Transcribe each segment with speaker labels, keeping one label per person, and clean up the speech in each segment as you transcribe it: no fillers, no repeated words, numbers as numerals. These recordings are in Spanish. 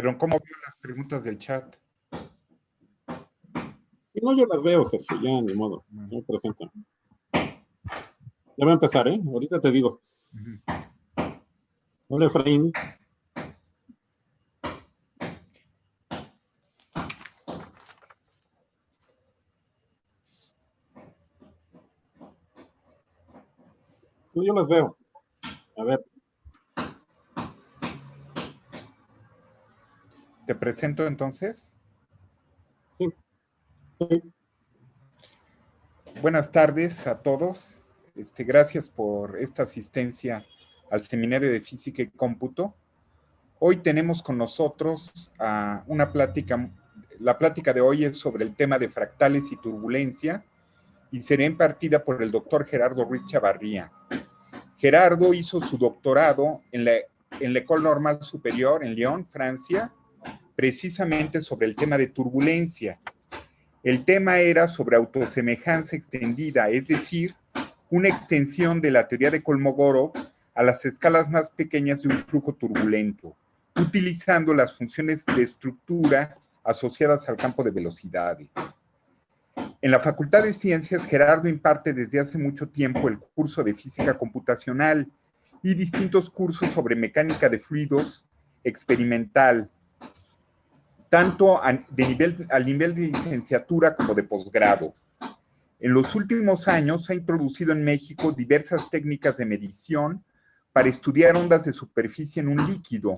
Speaker 1: Pero ¿cómo veo las preguntas del chat?
Speaker 2: Si no, yo las veo, Sergio, ya ni modo. Se me presentan. Ya va a empezar, ¿eh? Ahorita te digo. Hola, Efraín. Sí, yo las veo. A ver.
Speaker 1: ¿Te presento entonces?
Speaker 2: Sí. Sí.
Speaker 1: Buenas tardes a todos. Gracias por esta asistencia al Seminario de Física y Cómputo. Hoy tenemos con nosotros una plática. La plática de hoy es sobre el tema de fractales y turbulencia y será impartida por el doctor Gerardo Ruiz Chavarría. Gerardo hizo su doctorado en la École Normale Supérieure en Lyon, Francia, precisamente sobre el tema de turbulencia. El tema era sobre autosemejanza extendida, es decir, una extensión de la teoría de Kolmogorov a las escalas más pequeñas de un flujo turbulento, utilizando las funciones de estructura asociadas al campo de velocidades. En la Facultad de Ciencias, Gerardo imparte desde hace mucho tiempo el curso de Física Computacional y distintos cursos sobre mecánica de fluidos experimental, tanto al nivel de licenciatura como de posgrado. En los últimos años ha introducido en México diversas técnicas de medición para estudiar ondas de superficie en un líquido.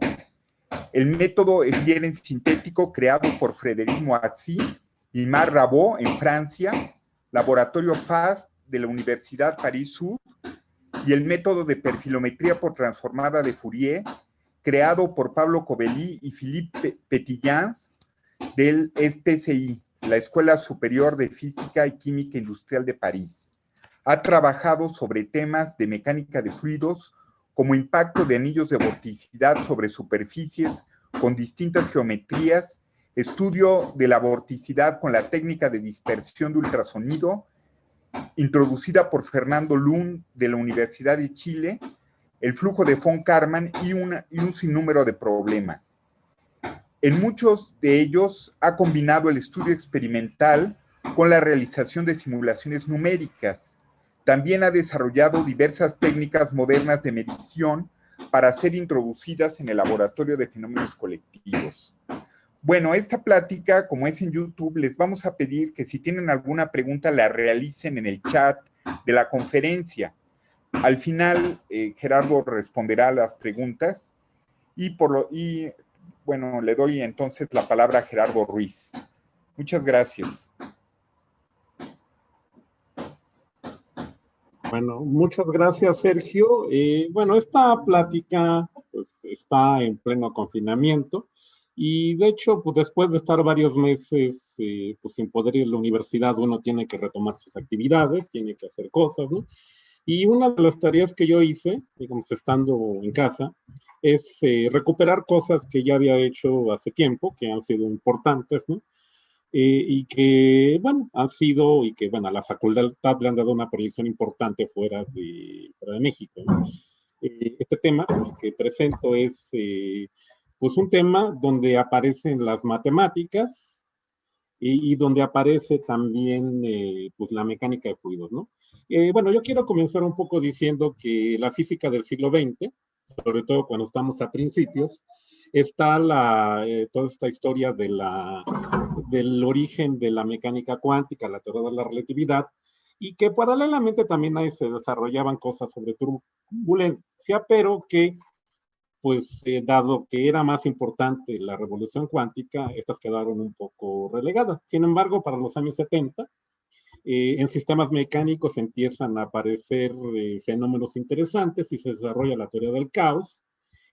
Speaker 1: El método Slieren sintético creado por Frédéric Moissy y Marc Rabo en Francia, Laboratorio FAST de la Universidad París-Sud, y el método de perfilometría por transformada de Fourier, creado por Pablo Covelli y Philippe Petillans del SPCI, la Escuela Superior de Física y Química Industrial de París. Ha trabajado sobre temas de mecánica de fluidos como impacto de anillos de vorticidad sobre superficies con distintas geometrías, estudio de la vorticidad con la técnica de dispersión de ultrasonido, introducida por Fernando Lund de la Universidad de Chile, el flujo de von Karman y un sinnúmero de problemas. En muchos de ellos ha combinado el estudio experimental con la realización de simulaciones numéricas. También ha desarrollado diversas técnicas modernas de medición para ser introducidas en el laboratorio de fenómenos colectivos. Bueno, esta plática, como es en YouTube, les vamos a pedir que si tienen alguna pregunta la realicen en el chat de la conferencia. Al final, Gerardo responderá a las preguntas y bueno, le doy entonces la palabra a Gerardo Ruiz. Muchas gracias.
Speaker 2: Bueno, muchas gracias, Sergio. Bueno, esta plática pues, está en pleno confinamiento y de hecho, pues, después de estar varios meses pues, sin poder ir a la universidad, uno tiene que retomar sus actividades, tiene que hacer cosas, ¿no? Y una de las tareas que yo hice, digamos, estando en casa, es recuperar cosas que ya había hecho hace tiempo, que han sido importantes, ¿no? Y que, bueno, han sido, y que, bueno, a la facultad le han dado una proyección importante fuera de México, ¿no? Este tema pues, que presento es, pues, un tema donde aparecen las matemáticas y donde aparece también, pues, la mecánica de fluidos, ¿no? Bueno, yo quiero comenzar un poco diciendo que la física del siglo XX, sobre todo cuando estamos a principios, está toda esta historia del origen de la mecánica cuántica, la teoría de la relatividad, y que paralelamente también ahí se desarrollaban cosas sobre turbulencia, pero que, pues, dado que era más importante la revolución cuántica, estas quedaron un poco relegadas. Sin embargo, para los años 70, en sistemas mecánicos empiezan a aparecer fenómenos interesantes y se desarrolla la teoría del caos.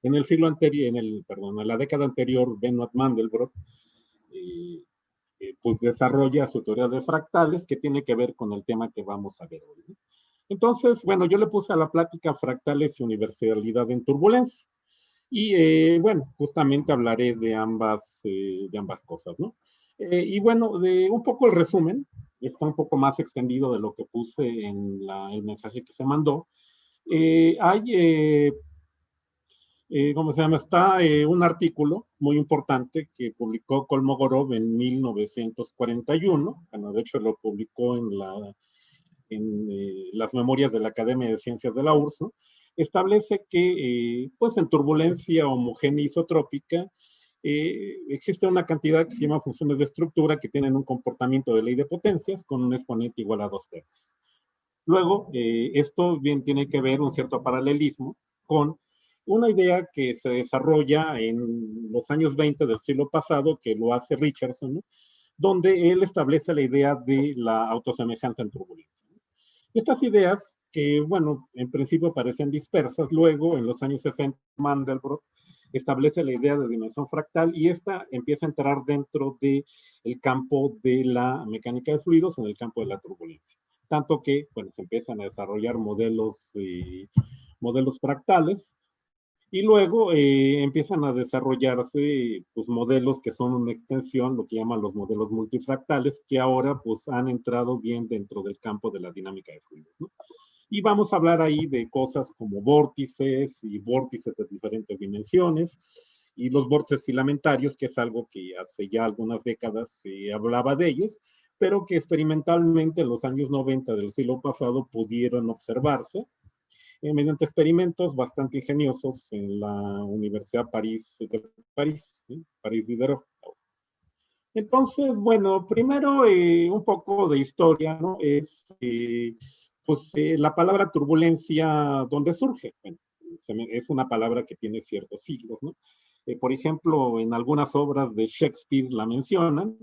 Speaker 2: En el siglo anterior, en la década anterior, Benoit Mandelbrot pues desarrolla su teoría de fractales que tiene que ver con el tema que vamos a ver hoy, ¿no? Entonces, bueno, yo le puse a la plática fractales y universalidad en turbulencia. Y bueno, justamente hablaré de ambas cosas, ¿no? Y bueno, de un poco el resumen, está un poco más extendido de lo que puse en el mensaje que se mandó. Hay ¿Cómo se llama? Está un artículo muy importante que publicó Kolmogorov en 1941. Bueno, de hecho lo publicó en las memorias de la Academia de Ciencias de la URSS, ¿no? Establece que, pues en turbulencia homogénea isotrópica, existe una cantidad que se llama funciones de estructura que tienen un comportamiento de ley de potencias con un exponente igual a 2/3. Luego, esto bien tiene que ver un cierto paralelismo con una idea que se desarrolla en los años 20 del siglo pasado, que lo hace Richardson, ¿no? Donde él establece la idea de la autosemejanza en turbulencia. Estas ideas, que bueno, en principio parecen dispersas, luego en los años 60 Mandelbrot establece la idea de dimensión fractal y esta empieza a entrar dentro del campo de la mecánica de fluidos, en el campo de la turbulencia. Tanto que, bueno, se empiezan a desarrollar modelos fractales y luego empiezan a desarrollarse pues, modelos que son una extensión, lo que llaman los modelos multifractales, que ahora pues han entrado bien dentro del campo de la dinámica de fluidos, ¿no? Y vamos a hablar ahí de cosas como vórtices y vórtices de diferentes dimensiones y los vórtices filamentarios, que es algo que hace ya algunas décadas se hablaba de ellos, pero que experimentalmente en los años 90 del siglo pasado pudieron observarse mediante experimentos bastante ingeniosos en la Universidad París, ¿sí? París Diderot. Entonces, bueno, primero un poco de historia, ¿no? Es, pues, la palabra turbulencia, ¿dónde surge? Bueno, es una palabra que tiene ciertos siglos, ¿no? Por ejemplo, en algunas obras de Shakespeare la mencionan,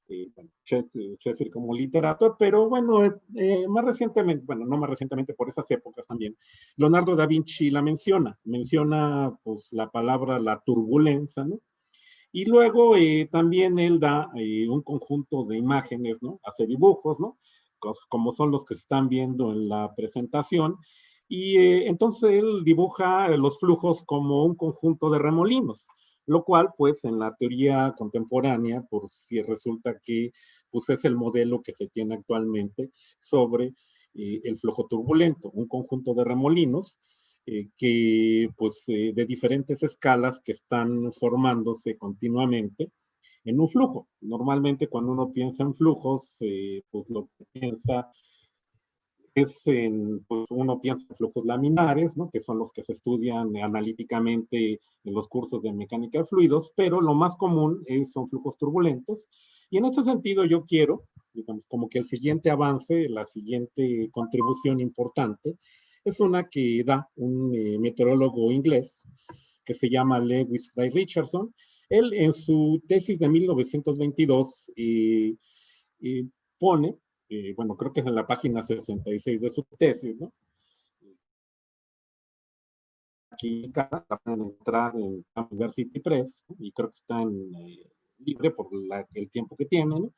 Speaker 2: bueno, Shakespeare como literato, pero bueno, más recientemente, bueno, no más recientemente, por esas épocas también, Leonardo da Vinci la menciona pues la palabra la turbulencia, ¿no? Y luego también él da un conjunto de imágenes, ¿no? Hace dibujos, ¿no? Como son los que se están viendo en la presentación. Y entonces él dibuja los flujos como un conjunto de remolinos, lo cual, pues, en la teoría contemporánea, por si resulta que pues, es el modelo que se tiene actualmente sobre el flujo turbulento, un conjunto de remolinos que pues de diferentes escalas que están formándose continuamente en un flujo. Normalmente cuando uno piensa en flujos, pues lo que piensa es en, pues uno piensa en flujos laminares, ¿no? Que son los que se estudian analíticamente en los cursos de mecánica de fluidos, pero lo más común son flujos turbulentos. Y en ese sentido yo quiero, digamos, como que el siguiente avance, la siguiente contribución importante, es una que da un meteorólogo inglés que se llama Lewis Day Richardson. Él en su tesis de 1922 pone bueno, creo que es en la página 66 de su tesis, ¿no? Aquí la pueden entrar en University Press, ¿no? Y creo que está libre por el tiempo que tiene, ¿no?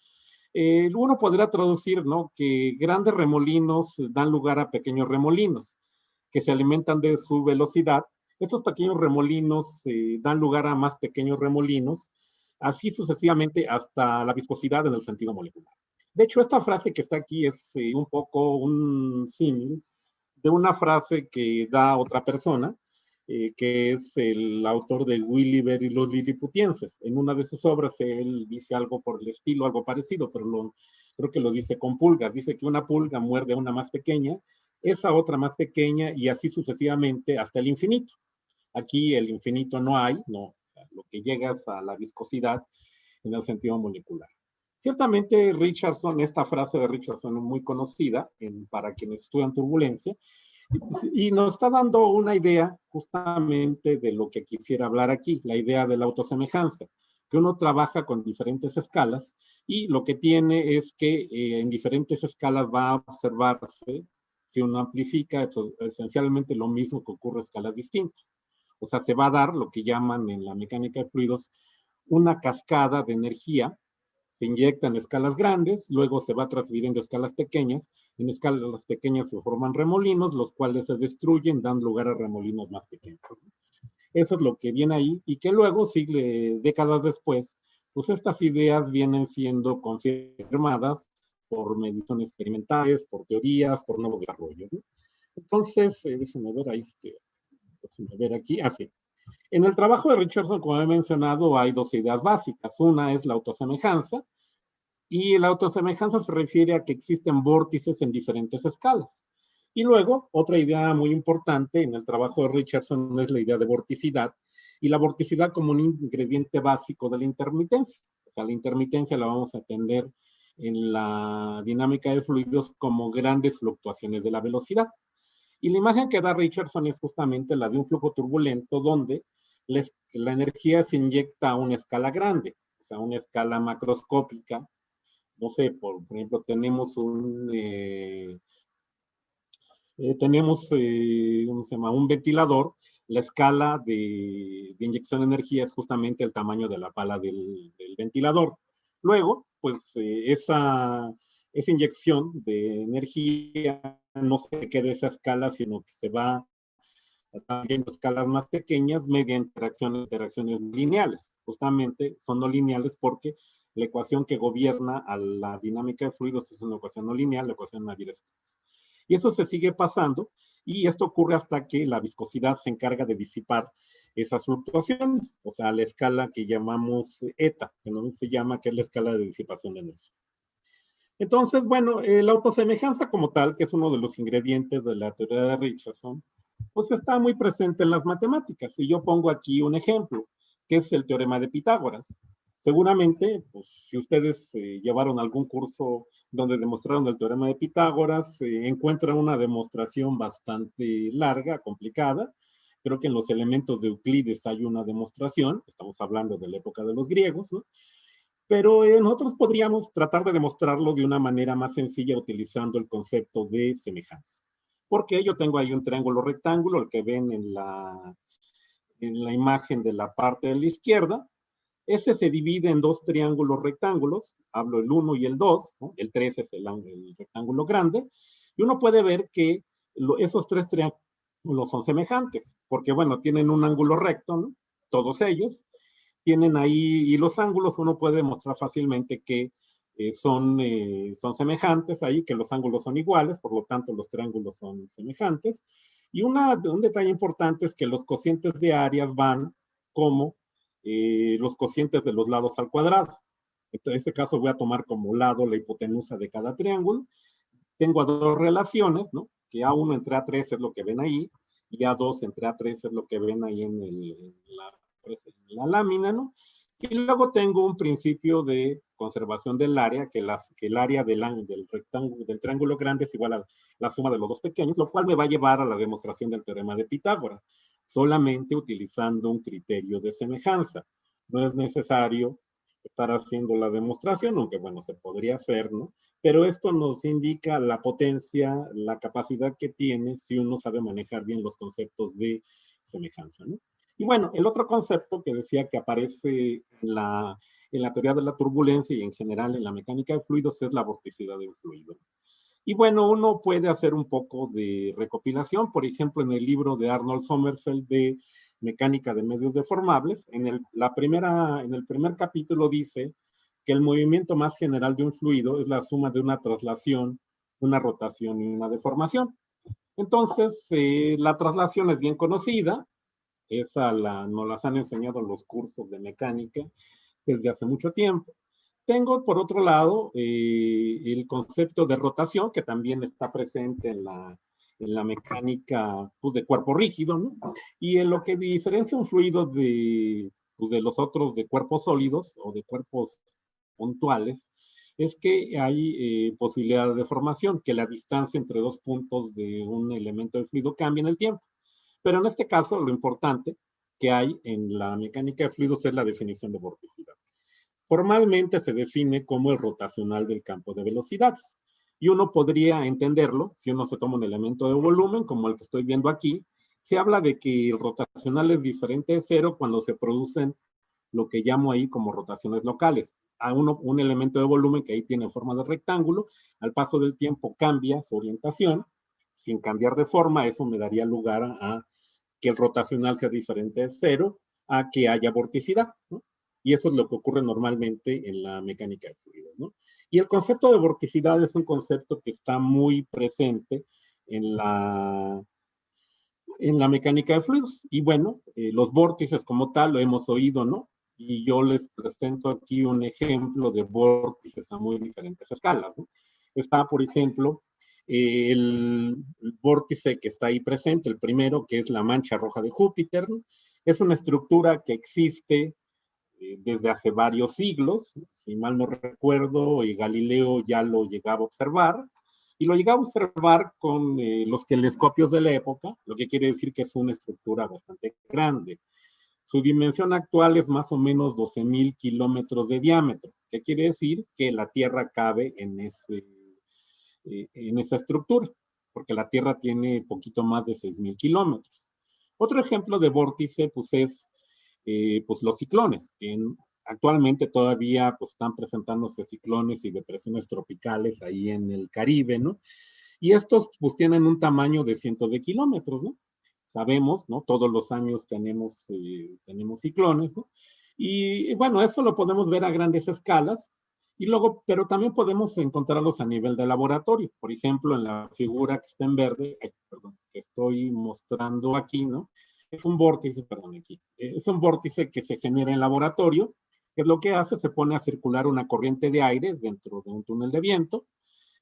Speaker 2: Uno podrá traducir, ¿no? Que grandes remolinos dan lugar a pequeños remolinos que se alimentan de su velocidad. Estos pequeños remolinos dan lugar a más pequeños remolinos, así sucesivamente hasta la viscosidad en el sentido molecular. De hecho, esta frase que está aquí es un poco un símil de una frase que da otra persona, que es el autor de Gulliver y los Liliputienses. En una de sus obras él dice algo por el estilo, algo parecido, pero creo que lo dice con pulgas. Dice que una pulga muerde a una más pequeña, esa otra más pequeña y así sucesivamente hasta el infinito. Aquí el infinito no hay, no, o sea, lo que llegas a la viscosidad en el sentido molecular. Ciertamente Richardson, esta frase de Richardson es muy conocida para quienes estudian turbulencia, y nos está dando una idea justamente de lo que quisiera hablar aquí, la idea de la autosemejanza, que uno trabaja con diferentes escalas y lo que tiene es que en diferentes escalas va a observarse, si uno amplifica, esencialmente lo mismo que ocurre a escalas distintas. O sea, se va a dar lo que llaman en la mecánica de fluidos una cascada de energía, se inyecta en escalas grandes, luego se va transfiriendo a escalas pequeñas, en escalas pequeñas se forman remolinos, los cuales se destruyen, dan lugar a remolinos más pequeños. Eso es lo que viene ahí y que luego, décadas después, pues estas ideas vienen siendo confirmadas por mediciones experimentales, por teorías, por nuevos desarrollos, ¿no? Entonces, déjenme ver ahí, déjenme ver aquí, así. En el trabajo de Richardson, como he mencionado, hay dos ideas básicas. Una es la autosemejanza, y la autosemejanza se refiere a que existen vórtices en diferentes escalas. Y luego, otra idea muy importante en el trabajo de Richardson es la idea de vorticidad, y la vorticidad como un ingrediente básico de la intermitencia. O sea, la intermitencia la vamos a entender en la dinámica de fluidos como grandes fluctuaciones de la velocidad. Y la imagen que da Richardson es justamente la de un flujo turbulento donde la energía se inyecta a una escala grande, o sea, una escala macroscópica. No sé, por ejemplo, ¿cómo se llama? Un ventilador. La escala de inyección de energía es justamente el tamaño de la pala del ventilador. Luego, pues esa inyección de energía no se queda esa escala, sino que se va también a escalas más pequeñas mediante interacciones lineales. Justamente son no lineales porque la ecuación que gobierna a la dinámica de fluidos es una ecuación no lineal, la ecuación Navier-Stokes. Y eso se sigue pasando, y esto ocurre hasta que la viscosidad se encarga de disipar esas fluctuaciones, o sea, la escala que llamamos eta, que no se llama, que es la escala de disipación de energía. Entonces, bueno, la autosemejanza como tal, que es uno de los ingredientes de la teoría de Richardson, pues está muy presente en las matemáticas. Y yo pongo aquí un ejemplo, que es el teorema de Pitágoras. Seguramente, pues, si ustedes llevaron algún curso donde demostraron el teorema de Pitágoras, encuentran una demostración bastante larga, complicada. Creo que en los elementos de Euclides hay una demostración, estamos hablando de la época de los griegos, ¿no? Pero nosotros podríamos tratar de demostrarlo de una manera más sencilla utilizando el concepto de semejanza. Porque yo tengo ahí un triángulo rectángulo, el que ven en la imagen de la parte de la izquierda. Ese se divide en dos triángulos rectángulos, hablo el 1 y el 2, ¿no? El 3 es el rectángulo grande, y uno puede ver que esos tres triángulos son semejantes, porque bueno, tienen un ángulo recto, ¿no? Todos ellos, tienen ahí, y los ángulos uno puede demostrar fácilmente que son semejantes ahí, que los ángulos son iguales, por lo tanto los triángulos son semejantes. Y un detalle importante es que los cocientes de áreas van como los cocientes de los lados al cuadrado. En este caso voy a tomar como lado la hipotenusa de cada triángulo. Tengo dos relaciones, ¿no? Que A1 entre A3 es lo que ven ahí, y A2 entre A3 es lo que ven ahí en la lámina, ¿no? Y luego tengo un principio de conservación del área, que el área del triángulo grande es igual a la suma de los dos pequeños, lo cual me va a llevar a la demostración del teorema de Pitágoras, solamente utilizando un criterio de semejanza. No es necesario estar haciendo la demostración, aunque bueno, se podría hacer, ¿no? Pero esto nos indica la potencia, la capacidad que tiene si uno sabe manejar bien los conceptos de semejanza, ¿no? Y bueno, el otro concepto que decía que aparece en la teoría de la turbulencia y en general en la mecánica de fluidos es la vorticidad de un fluido. Y bueno, uno puede hacer un poco de recopilación, por ejemplo, en el libro de Arnold Sommerfeld de Mecánica de Medios Deformables, en el primer capítulo dice que el movimiento más general de un fluido es la suma de una traslación, una rotación y una deformación. Entonces, la traslación es bien conocida, nos las han enseñado los cursos de mecánica desde hace mucho tiempo. Tengo, por otro lado, el concepto de rotación, que también está presente en la mecánica pues, de cuerpo rígido, ¿no? Y en lo que diferencia un fluido pues, de los otros de cuerpos sólidos o de cuerpos puntuales, es que hay posibilidad de deformación, que la distancia entre dos puntos de un elemento de fluido cambia en el tiempo. Pero en este caso, lo importante que hay en la mecánica de fluidos es la definición de vorticidad. Formalmente se define como el rotacional del campo de velocidades. Y uno podría entenderlo, si uno se toma un elemento de volumen, como el que estoy viendo aquí, se habla de que el rotacional es diferente de cero cuando se producen lo que llamo ahí como rotaciones locales. A un elemento de volumen que ahí tiene forma de rectángulo, al paso del tiempo cambia su orientación, sin cambiar de forma, eso me daría lugar a que el rotacional sea diferente de cero, a que haya vorticidad, ¿no? Y eso es lo que ocurre normalmente en la mecánica de fluidos, ¿no? Y el concepto de vorticidad es un concepto que está muy presente en en la mecánica de fluidos. Y bueno, los vórtices como tal lo hemos oído, ¿no? Y yo les presento aquí un ejemplo de vórtices a muy diferentes escalas, ¿no? Está, por ejemplo, el vórtice que está ahí presente, el primero, que es la mancha roja de Júpiter, ¿no? Es una estructura que existe desde hace varios siglos, si mal no recuerdo, Galileo ya lo llegaba a observar, y lo llegaba a observar con los telescopios de la época, lo que quiere decir que es una estructura bastante grande. Su dimensión actual es más o menos 12,000 kilómetros de diámetro, que quiere decir que la Tierra cabe en esa estructura, porque la Tierra tiene poquito más de 6,000 kilómetros. Otro ejemplo de vórtice pues, es pues, los ciclones, que actualmente todavía pues, están presentándose ciclones y depresiones tropicales ahí en el Caribe, ¿no? Y estos pues tienen un tamaño de cientos de kilómetros, ¿no? Sabemos, ¿no? Todos los años tenemos ciclones, ¿no? Y bueno, eso lo podemos ver a grandes escalas, y luego, pero también podemos encontrarlos a nivel de laboratorio. Por ejemplo, en la figura que está en verde, perdón, que estoy mostrando aquí, ¿no? Es un vórtice, perdón, aquí. Es un vórtice que se genera en laboratorio, que es lo que hace, se pone a circular una corriente de aire dentro de un túnel de viento,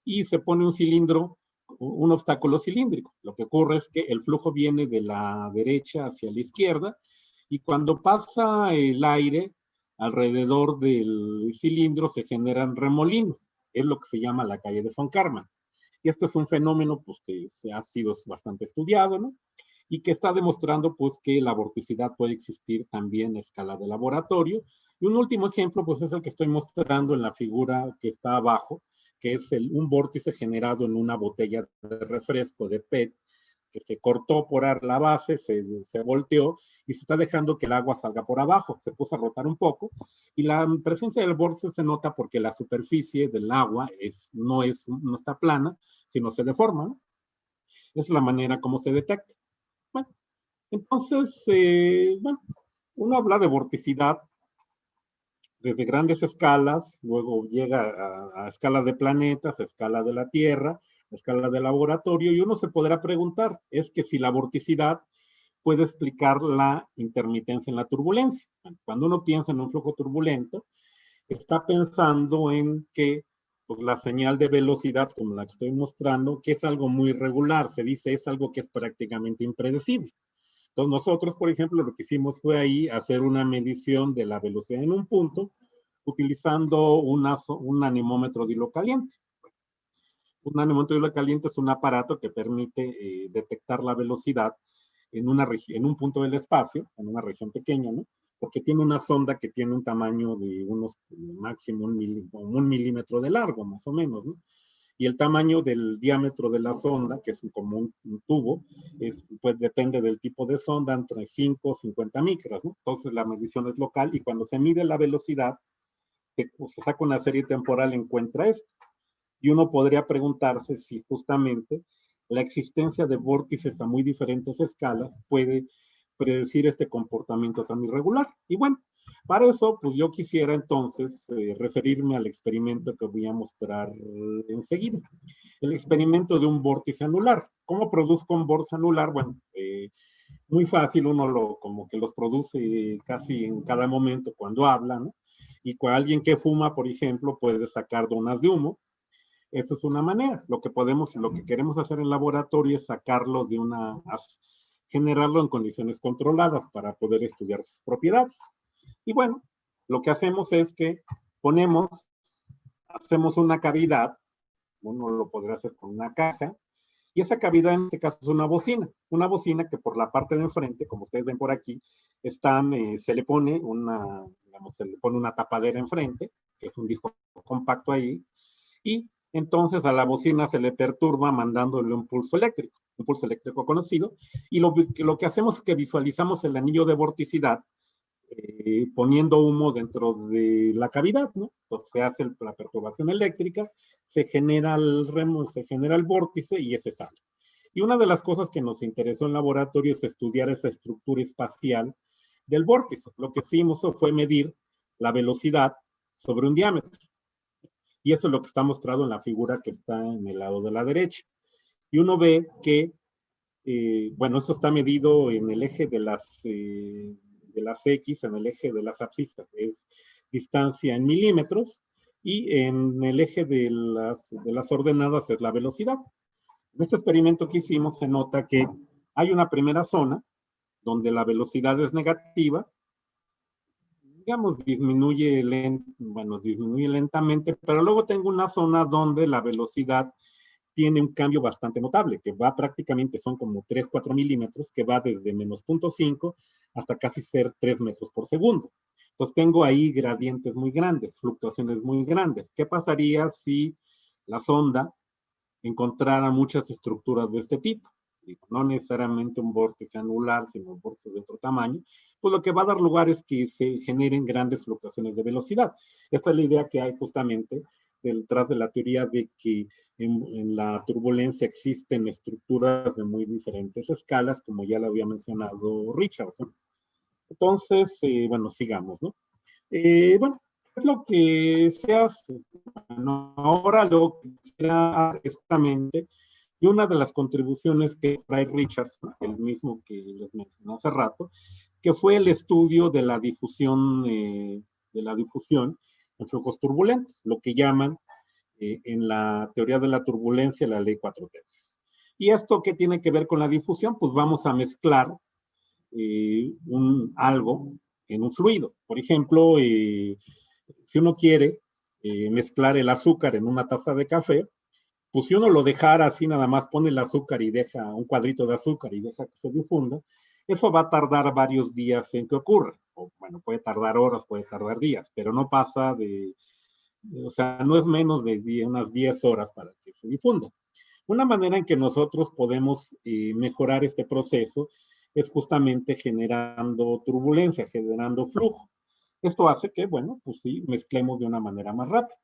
Speaker 2: y se pone un cilindro, un obstáculo cilíndrico. Lo que ocurre es que el flujo viene de la derecha hacia la izquierda, y cuando pasa el aire alrededor del cilindro se generan remolinos. Es lo que se llama la calle de Von Karman. Y esto es un fenómeno pues, que se ha sido bastante estudiado, ¿no? Y que está demostrando pues, que la vorticidad puede existir también a escala de laboratorio. Y un último ejemplo pues, es el que estoy mostrando en la figura que está abajo, que es un vórtice generado en una botella de refresco de PET, que se cortó por la base, se volteó y se está dejando que el agua salga por abajo. Se puso a rotar un poco y la presencia del vórtice se nota porque la superficie del agua no está plana, sino se deforma, ¿no? Es la manera como se detecta. Bueno, entonces, bueno, uno habla de vorticidad desde grandes escalas, luego llega a escalas de planetas, a escala de la Tierra, a escala de laboratorio, y uno se podrá preguntar, es que si la vorticidad puede explicar la intermitencia en la turbulencia. Cuando uno piensa en un flujo turbulento, está pensando en que pues, la señal de velocidad, como la que estoy mostrando, que es algo muy regular, se dice es algo que es prácticamente impredecible. Entonces nosotros, por ejemplo, lo que hicimos fue ahí hacer una medición de la velocidad en un punto utilizando un anemómetro de hilo caliente. Un anemómetro de hilo caliente es un aparato que permite detectar la velocidad en un punto del espacio, en una región pequeña, ¿no? Porque tiene una sonda que tiene un tamaño de unos máximo un milímetro de largo, más o menos, ¿no? Y el tamaño del diámetro de la sonda, que es como un tubo, pues depende del tipo de sonda, entre 5 y 50 micras, ¿no? Entonces la medición es local y cuando se mide la velocidad, se saca una serie temporal, encuentra esto. Y uno podría preguntarse si justamente la existencia de vórtices a muy diferentes escalas puede predecir este comportamiento tan irregular. Y bueno, para eso, pues yo quisiera entonces referirme al experimento que voy a mostrar enseguida. El experimento de un vórtice anular. ¿Cómo produzco un vórtice anular? Bueno, muy fácil, uno como que los produce casi en cada momento cuando habla, ¿no? Y con alguien que fuma, por ejemplo, puede sacar donas de humo. Eso es una manera. Lo que queremos hacer en laboratorio es sacarlo generarlo en condiciones controladas para poder estudiar sus propiedades. Y bueno, lo que hacemos es que hacemos una cavidad, uno lo podrá hacer con una caja, y esa cavidad en este caso es una bocina que por la parte de enfrente, como ustedes ven por aquí, se le pone una tapadera enfrente, que es un disco compacto ahí, y entonces a la bocina se le perturba mandándole un pulso eléctrico conocido, y lo que hacemos es que visualizamos el anillo de vorticidad poniendo humo dentro de la cavidad, ¿no? Entonces se hace la perturbación eléctrica, se genera el vórtice y ese sale. Y una de las cosas que nos interesó en laboratorio es estudiar esa estructura espacial del vórtice. Lo que hicimos fue medir la velocidad sobre un diámetro. Y eso es lo que está mostrado en la figura que está en el lado de la derecha. Y uno ve que Bueno, eso está medido en el eje de las X, en el eje de las abscisas, es distancia en milímetros, y en el eje de las ordenadas es la velocidad. En este experimento que hicimos se nota que hay una primera zona donde la velocidad es negativa, digamos, disminuye lentamente, pero luego tengo una zona donde la velocidad tiene un cambio bastante notable, que va prácticamente, son como 3, 4 milímetros, que va desde menos 0.5 hasta casi ser 3 metros por segundo. Entonces tengo ahí gradientes muy grandes, fluctuaciones muy grandes. ¿Qué pasaría si la sonda encontrara muchas estructuras de este tipo? No necesariamente un vórtice anular, sino un vórtice de otro tamaño, pues lo que va a dar lugar es que se generen grandes fluctuaciones de velocidad. Esta es la idea que hay justamente detrás de la teoría de que en la turbulencia existen estructuras de muy diferentes escalas, como ya lo había mencionado Richardson. Entonces, bueno, sigamos, ¿no? Bueno, es lo que se hace. Bueno, ahora lo que quisiera exactamente, y una de las contribuciones que trae Richardson, el mismo que les mencioné hace rato, que fue el estudio de la difusión en flujos turbulentos, lo que llaman en la teoría de la turbulencia la ley 4 tercios. ¿Y esto qué tiene que ver con la difusión? Pues vamos a mezclar algo en un fluido. Por ejemplo, si uno quiere mezclar el azúcar en una taza de café, pues si uno lo dejara así, nada más pone el azúcar y deja un cuadrito de azúcar y deja que se difunda, eso va a tardar varios días en que ocurra. O, bueno, puede tardar horas, puede tardar días, pero no pasa o sea, no es menos de unas 10 horas para que se difunda. Una manera en que nosotros podemos mejorar este proceso es justamente generando turbulencia, generando flujo. Esto hace que, bueno, pues sí, mezclemos de una manera más rápida.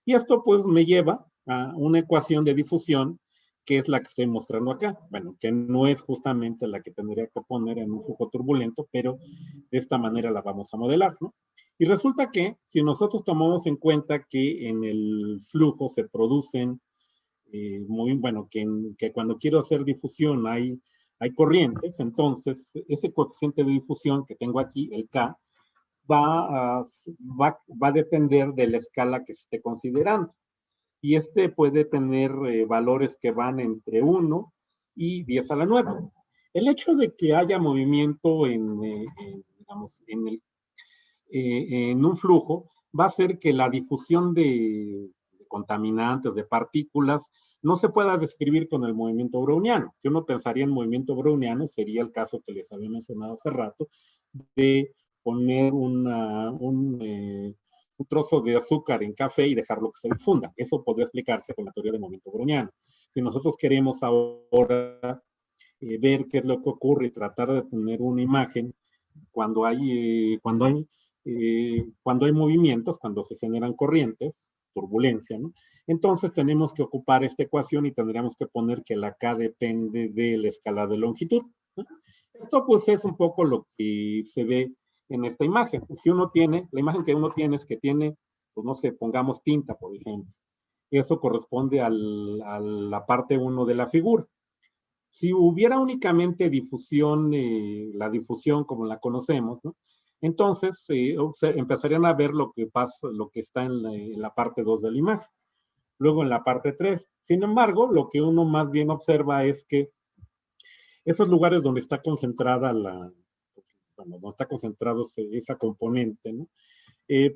Speaker 2: Y esto pues me lleva a una ecuación de difusión que es la que estoy mostrando acá. Bueno, que no es justamente la que tendría que poner en un flujo turbulento, pero de esta manera la vamos a modelar, ¿no? Y resulta que si nosotros tomamos en cuenta que en el flujo se producen bueno, que cuando quiero hacer difusión hay corrientes, entonces ese coeficiente de difusión que tengo aquí, el K, va a depender de la escala que se esté considerando. Y este puede tener valores que van entre 1 y 10 a la 9. El hecho de que haya movimiento digamos, en un flujo va a hacer que la difusión de contaminantes, de partículas, no se pueda describir con el movimiento browniano. Si uno pensaría en movimiento browniano, sería el caso que les había mencionado hace rato, de poner un trozo de azúcar en café y dejarlo que se difunda. Eso podría explicarse con la teoría del movimiento browniano. Si nosotros queremos ahora ver qué es lo que ocurre y tratar de tener una imagen cuando hay movimientos, cuando se generan corrientes, turbulencia, ¿no? Entonces tenemos que ocupar esta ecuación y tendríamos que poner que la K depende de la escala de longitud, ¿no? Esto pues es un poco lo que se ve en esta imagen. Si uno tiene, la imagen que uno tiene es que tiene, pues no sé, pongamos tinta, por ejemplo. Eso corresponde a la parte 1 de la figura. Si hubiera únicamente difusión, la difusión como la conocemos, ¿no? Entonces empezarían a ver lo que pasa, lo que está en la parte 2 de la imagen. Luego en la parte 3. Sin embargo, lo que uno más bien observa es que esos lugares donde está concentrada donde está concentrado esa componente, ¿no?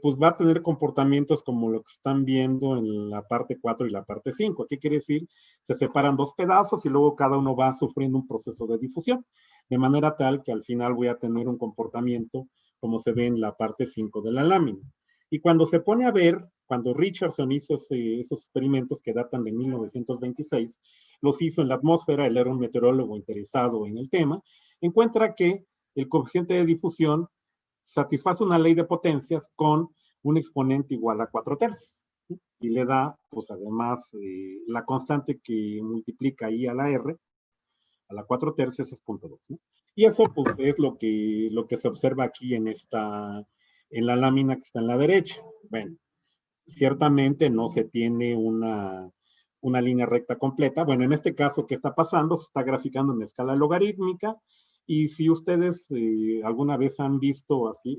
Speaker 2: Pues va a tener comportamientos como lo que están viendo en la parte 4 y la parte 5. ¿Qué quiere decir? Se separan dos pedazos y luego cada uno va sufriendo un proceso de difusión, de manera tal que al final voy a tener un comportamiento como se ve en la parte 5 de la lámina. Y cuando se pone a ver, cuando Richardson hizo esos experimentos que datan de 1926, los hizo en la atmósfera, él era un meteorólogo interesado en el tema, encuentra que el coeficiente de difusión satisface una ley de potencias con un exponente igual a 4 tercios. Y le da, pues además, la constante que multiplica I a la R, a la 4 tercios es 0.2, ¿no? Y eso, pues, es lo que se observa aquí en la lámina que está en la derecha. Bueno, ciertamente no se tiene una línea recta completa. Bueno, en este caso, ¿qué está pasando? Se está graficando en escala logarítmica, y si ustedes alguna vez han visto así,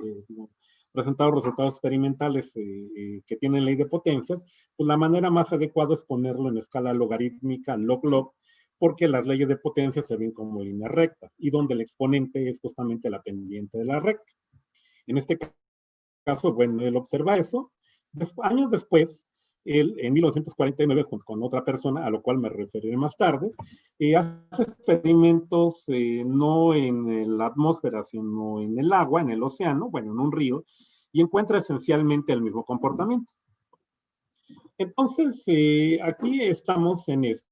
Speaker 2: presentado resultados experimentales que tienen ley de potencias, pues la manera más adecuada es ponerlo en escala logarítmica, log-log, porque las leyes de potencia se ven como líneas rectas, y donde el exponente es justamente la pendiente de la recta. En este caso, bueno, él observa eso. Años después, él, en 1949, junto con otra persona, a lo cual me referiré más tarde, hace experimentos no en la atmósfera, sino en el agua, en el océano, bueno, en un río, y encuentra esencialmente el mismo comportamiento. Entonces, aquí estamos en esto.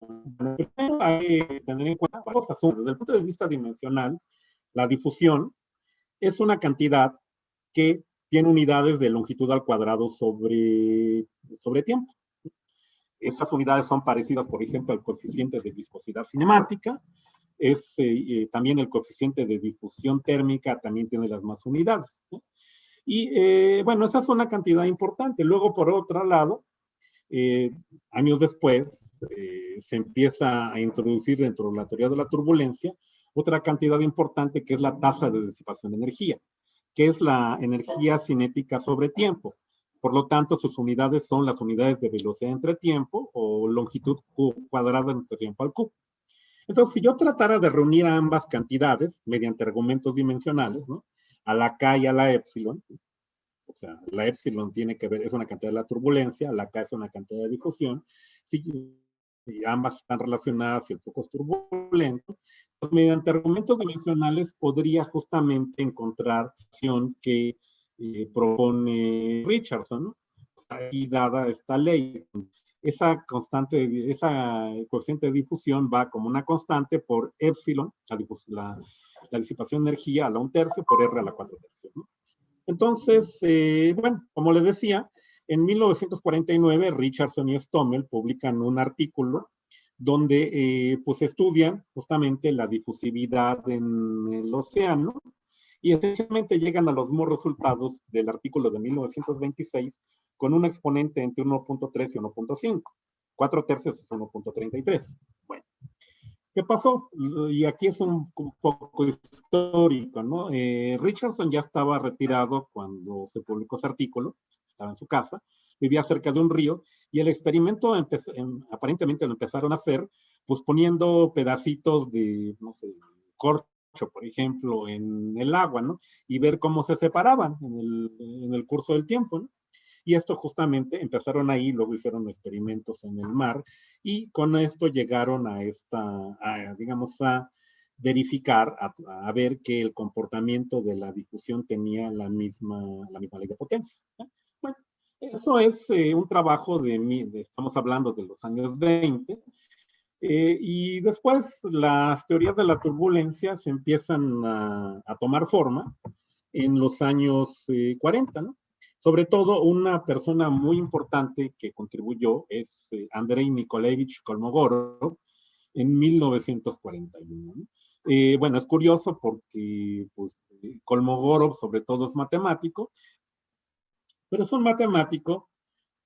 Speaker 2: Bueno, primero hay que tener en cuenta varios asuntos. Desde el punto de vista dimensional, la difusión es una cantidad que tiene unidades de longitud al cuadrado sobre tiempo. Esas unidades son parecidas, por ejemplo, al coeficiente de viscosidad cinemática. También el coeficiente de difusión térmica también tiene las más unidades, ¿no? Y bueno, esa es una cantidad importante. Luego, por otro lado, años después, se empieza a introducir dentro de la teoría de la turbulencia otra cantidad importante, que es la tasa de disipación de energía, que es la energía cinética sobre tiempo. Por lo tanto, sus unidades son las unidades de velocidad entre tiempo, o longitud cuadrada entre tiempo al cubo. Entonces, si yo tratara de reunir ambas cantidades mediante argumentos dimensionales, ¿no?, a la K y a la epsilon, o sea, la epsilon tiene que ver, es una cantidad de la turbulencia, la K es una cantidad de difusión, si ambas están relacionadas y el flujo es turbulento, pues mediante argumentos dimensionales podría justamente encontrar la acción que propone Richardson, ¿no? Ahí dada esta ley, esa constante, esa coeficiente de difusión va como una constante por epsilon, la disipación de energía a la 1/3 por R a la 4/3, ¿no? Entonces, bueno, como les decía, en 1949 Richardson y Stommel publican un artículo donde pues estudian justamente la difusividad en el océano, y esencialmente llegan a los mismos resultados del artículo de 1926 con un exponente entre 1.3 y 1.5. 4/3 es 1.33. Bueno, ¿qué pasó? Y aquí es un poco histórico, ¿no? Richardson ya estaba retirado cuando se publicó ese artículo, estaba en su casa, vivía cerca de un río, y el experimento aparentemente lo empezaron a hacer, pues poniendo pedacitos de, no sé, corcho, por ejemplo, en el agua, ¿no? Y ver cómo se separaban en el curso del tiempo, ¿no? Y esto justamente empezaron ahí, luego hicieron experimentos en el mar, y con esto llegaron digamos, a verificar, a ver que el comportamiento de la difusión tenía la misma ley de potencia, ¿eh? Bueno, eso es un trabajo estamos hablando de los años 20, y después las teorías de la turbulencia se empiezan a tomar forma en los años 40, ¿no? Sobre todo, una persona muy importante que contribuyó es Andrei Nikolaevich Kolmogorov en 1941, ¿no? Bueno, es curioso porque pues, Kolmogorov sobre todo es matemático, pero es un matemático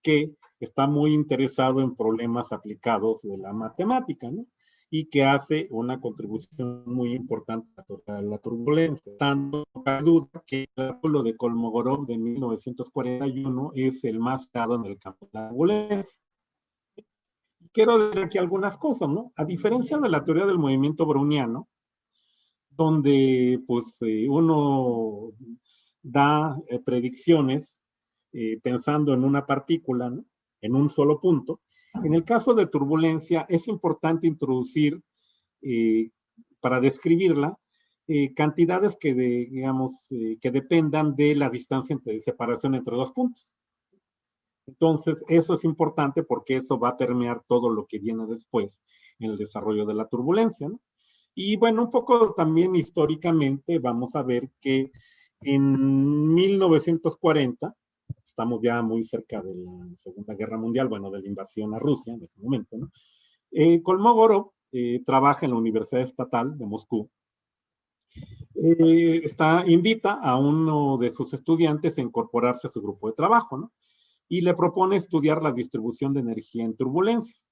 Speaker 2: que está muy interesado en problemas aplicados de la matemática, ¿no? Y que hace una contribución muy importante a la turbulencia. Tanto hay duda que el artículo de Kolmogorov de 1941 es el más dado en el campo de la turbulencia. Quiero decir aquí algunas cosas, ¿no? A diferencia de la teoría del movimiento browniano, donde pues uno da predicciones pensando en una partícula, ¿no?, en un solo punto. En el caso de turbulencia es importante introducir, para describirla, cantidades digamos, que dependan de la distancia de separación entre dos puntos. Entonces, eso es importante porque eso va a permear todo lo que viene después en el desarrollo de la turbulencia, ¿no? Y bueno, un poco también históricamente vamos a ver que en 1940, estamos ya muy cerca de la Segunda Guerra Mundial, bueno, de la invasión a Rusia en ese momento, ¿no? Kolmogorov trabaja en la Universidad Estatal de Moscú. Invita a uno de sus estudiantes a incorporarse a su grupo de trabajo, ¿no? y le propone estudiar la distribución de energía en turbulencias.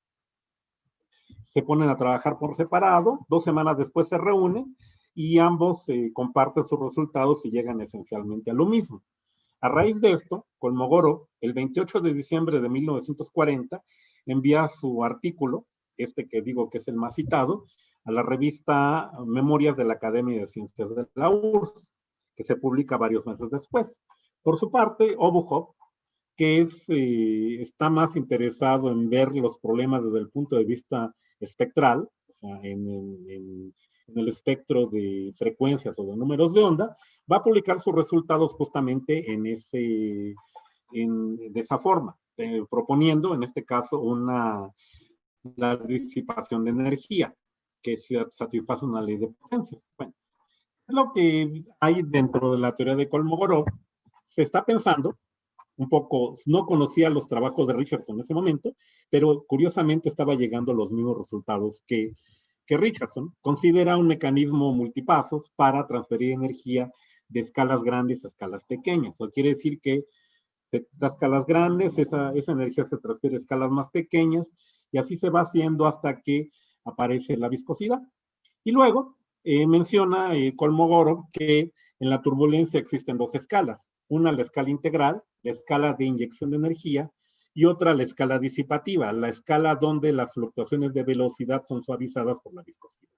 Speaker 2: Se ponen a trabajar por separado, 2 semanas después se reúnen y ambos comparten sus resultados y llegan esencialmente a lo mismo. A raíz de esto, Kolmogorov, el 28 de diciembre de 1940, envía su artículo, este que digo que es el más citado, a la revista Memorias de la Academia de Ciencias de la URSS, que se publica varios meses después. Por su parte, Obuhov, que está más interesado en ver los problemas desde el punto de vista espectral, o sea, en el espectro de frecuencias o de números de onda, va a publicar sus resultados justamente de esa forma, proponiendo en este caso la disipación de energía, que satisface una ley de potencias. Bueno, es lo que hay dentro de la teoría de Kolmogorov. Se está pensando un poco, no conocía los trabajos de Richardson en ese momento, pero curiosamente estaba llegando a los mismos resultados que Richardson. Considera un mecanismo multipasos para transferir energía de escalas grandes a escalas pequeñas. Eso quiere decir que de las escalas grandes, esa energía se transfiere a escalas más pequeñas y así se va haciendo hasta que aparece la viscosidad. Y luego menciona Kolmogorov que en la turbulencia existen 2 escalas. Una, la escala integral, la escala de inyección de energía, y otra, la escala disipativa, la escala donde las fluctuaciones de velocidad son suavizadas por la viscosidad.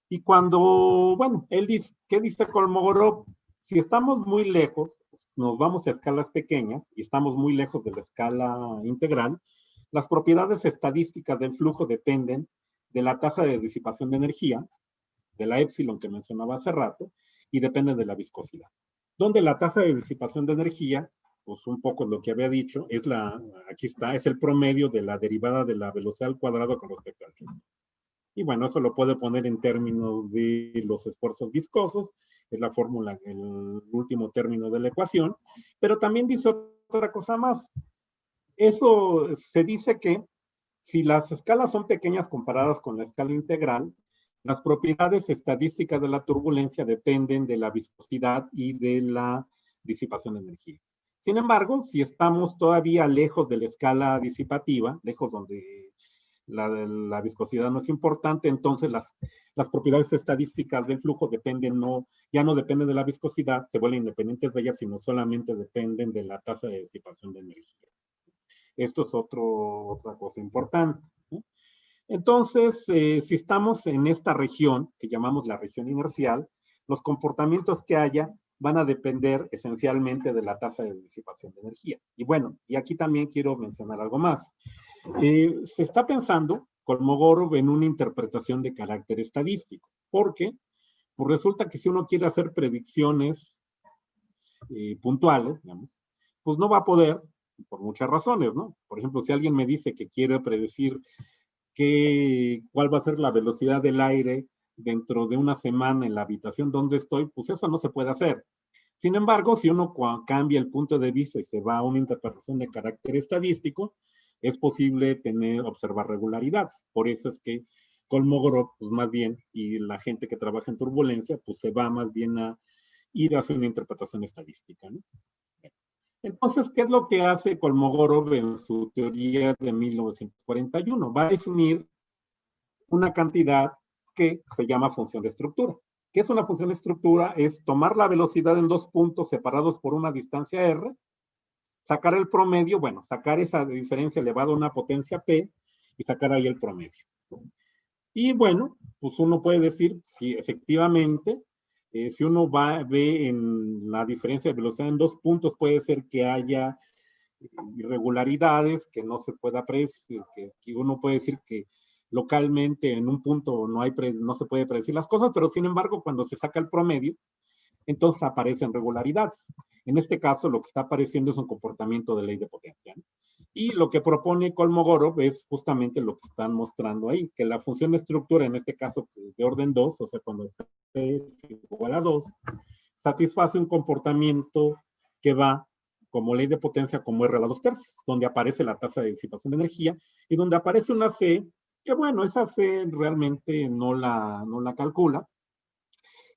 Speaker 2: Y bueno, él dice, ¿qué dice Kolmogorov? Si estamos muy lejos, nos vamos a escalas pequeñas y estamos muy lejos de la escala integral, las propiedades estadísticas del flujo dependen de la tasa de disipación de energía, de la épsilon que mencionaba hace rato, y dependen de la viscosidad. Donde la tasa de disipación de energía, pues un poco lo que había dicho, aquí está, es el promedio de la derivada de la velocidad al cuadrado con respecto al tiempo. Y bueno, eso lo puede poner en términos de los esfuerzos viscosos, es la fórmula, el último término de la ecuación, pero también dice otra cosa más. Eso se dice que si las escalas son pequeñas comparadas con la escala integral, las propiedades estadísticas de la turbulencia dependen de la viscosidad y de la disipación de energía. Sin embargo, si estamos todavía lejos de la escala disipativa, lejos donde la viscosidad no es importante, entonces las propiedades estadísticas del flujo ya no dependen de la viscosidad, se vuelven independientes de ella, sino solamente dependen de la tasa de disipación de energía. Esto es otra cosa importante, ¿no? Entonces, si estamos en esta región, que llamamos la región inercial, los comportamientos que haya van a depender esencialmente de la tasa de disipación de energía. Y bueno, y aquí también quiero mencionar algo más. Se está pensando, Kolmogorov, en una interpretación de carácter estadístico, porque pues resulta que si uno quiere hacer predicciones puntuales, digamos, pues no va a poder, por muchas razones, ¿no? Por ejemplo, si alguien me dice que quiere predecir cuál va a ser la velocidad del aire dentro de una semana en la habitación donde estoy, pues eso no se puede hacer. Sin embargo, si uno cambia el punto de vista y se va a una interpretación de carácter estadístico, es posible observar regularidades. Por eso es que Kolmogorov, pues más bien, y la gente que trabaja en turbulencia, pues se va más bien a ir a hacer una interpretación estadística, ¿no? Entonces, ¿qué es lo que hace Kolmogorov en su teoría de 1941? Va a definir una cantidad que se llama función de estructura. ¿Qué es una función de estructura? Es tomar la velocidad en 2 puntos separados por una distancia r, sacar el promedio, bueno, sacar esa diferencia elevada a una potencia p y sacar ahí el promedio. Y bueno, pues uno puede decir si efectivamente si uno ve en la diferencia de velocidad en 2 puntos, puede ser que haya irregularidades que no se pueda predecir, que uno puede decir que localmente en un punto no se puede predecir las cosas, pero sin embargo, cuando se saca el promedio, entonces aparecen regularidades. En este caso, lo que está apareciendo es un comportamiento de ley de potencia, ¿no? Y lo que propone Kolmogorov es justamente lo que están mostrando ahí, que la función de estructura, en este caso de orden 2, o sea, cuando P es igual a 2, satisface un comportamiento que va como ley de potencia como R a la 2/3, donde aparece la tasa de disipación de energía y donde aparece una C, que bueno, esa C realmente no la calcula,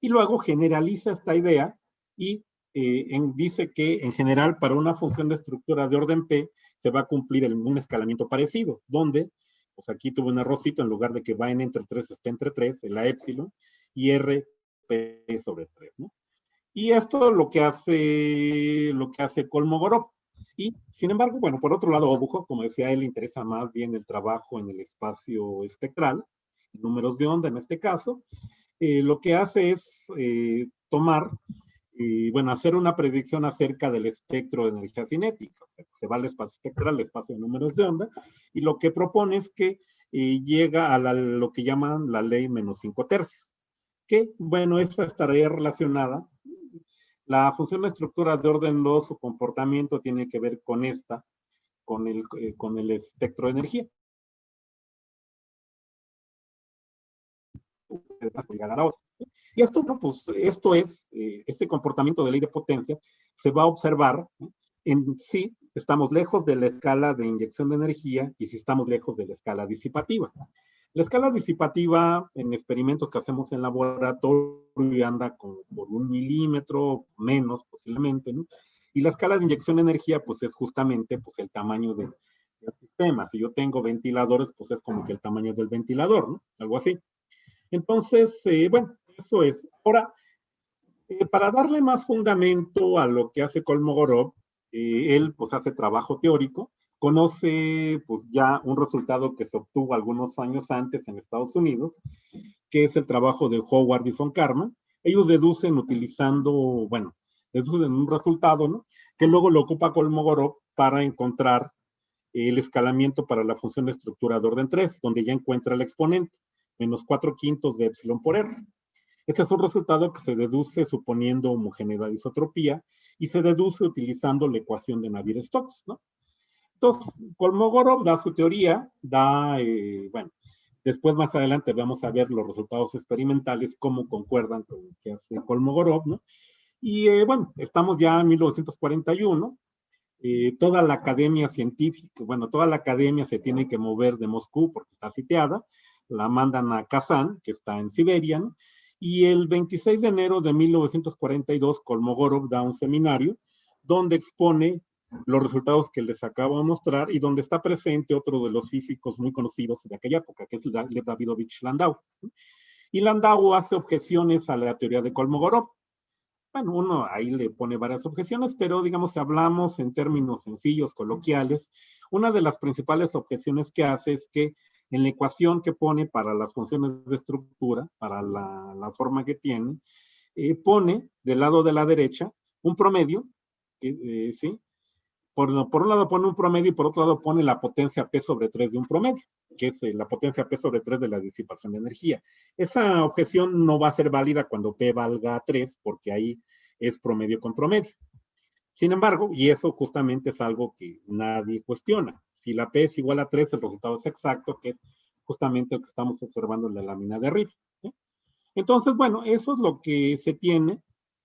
Speaker 2: y luego generaliza esta idea y dice que en general para una función de estructura de orden P se va a cumplir un escalamiento parecido, donde, pues aquí tuve un errorcito, en lugar de que va en entre 3, está entre 3, la épsilon, y R P sobre 3, ¿no? Y esto lo que hace Kolmogorov. Y, sin embargo, bueno, por otro lado, Obuhov, como decía él, le interesa más bien el trabajo en el espacio espectral, números de onda en este caso. Lo que hace es tomar, bueno, hacer una predicción acerca del espectro de energía cinética. O sea, se va al espacio espectral, al espacio de números de onda, y lo que propone es que llega a lo que llaman la ley menos 5 tercios. Que, bueno, esta estaría relacionada. La función de estructura de orden 2, su comportamiento tiene que ver con esta, con el espectro de energía. Y esto, no, pues, este comportamiento de ley de potencia se va a observar, ¿no? En sí, estamos lejos de la escala de inyección de energía y si estamos lejos de la escala disipativa. La escala disipativa en experimentos que hacemos en laboratorio anda como por 1 milímetro, menos posiblemente, ¿no? Y la escala de inyección de energía, pues es justamente pues, el tamaño del sistema. Si yo tengo ventiladores, pues es como que el tamaño del ventilador, ¿no? Algo así. Entonces, bueno, eso es. Ahora, para darle más fundamento a lo que hace Kolmogorov, él pues hace trabajo teórico, conoce pues ya un resultado que se obtuvo algunos años antes en Estados Unidos, que es el trabajo de Howard y von Karman. Ellos deducen utilizando, bueno, deducen un resultado, ¿no? Que luego lo ocupa Kolmogorov para encontrar el escalamiento para la función de estructura de orden 3, donde ya encuentra el exponente, menos 4/5 de epsilon por R. Este es un resultado que se deduce suponiendo homogeneidad de isotropía y se deduce utilizando la ecuación de Navier-Stokes, ¿no? Entonces, Kolmogorov da su teoría, bueno, después más adelante vamos a ver los resultados experimentales, cómo concuerdan con lo que hace Kolmogorov, ¿no? Y bueno, estamos ya en 1941, toda la academia científica, bueno, toda la academia se tiene que mover de Moscú porque está sitiada, la mandan a Kazán, que está en Siberia, ¿no? Y el 26 de enero de 1942, Kolmogorov da un seminario donde expone los resultados que les acabo de mostrar y donde está presente otro de los físicos muy conocidos de aquella época, que es Lev Davidovich Landau. Y Landau hace objeciones a la teoría de Kolmogorov. Bueno, uno ahí le pone varias objeciones, pero digamos, si hablamos en términos sencillos, coloquiales, una de las principales objeciones que hace es que en la ecuación que pone para las funciones de estructura, para la forma que tiene, pone del lado de la derecha un promedio, ¿sí? Por un lado pone un promedio y por otro lado pone la potencia P sobre 3 de un promedio, que es la potencia P sobre 3 de la disipación de energía. Esa objeción no va a ser válida cuando P valga 3, porque ahí es promedio con promedio. Sin embargo, y eso justamente es algo que nadie cuestiona, si la P es igual a 3, el resultado es exacto, que es justamente lo que estamos observando en la lámina de arriba, ¿sí? Entonces, bueno, eso es lo que se tiene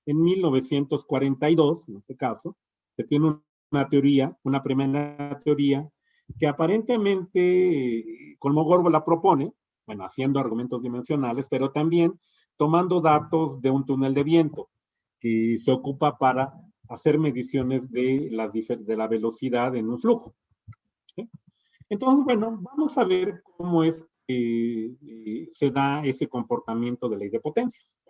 Speaker 2: en 1942, en este caso, se tiene una teoría, una primera teoría, que aparentemente Kolmogorov la propone, bueno, haciendo argumentos dimensionales, pero también tomando datos de un túnel de viento, que se ocupa para hacer mediciones de la velocidad en un flujo, ¿sí? Entonces, bueno, vamos a ver cómo es que se da ese comportamiento de ley de potencias.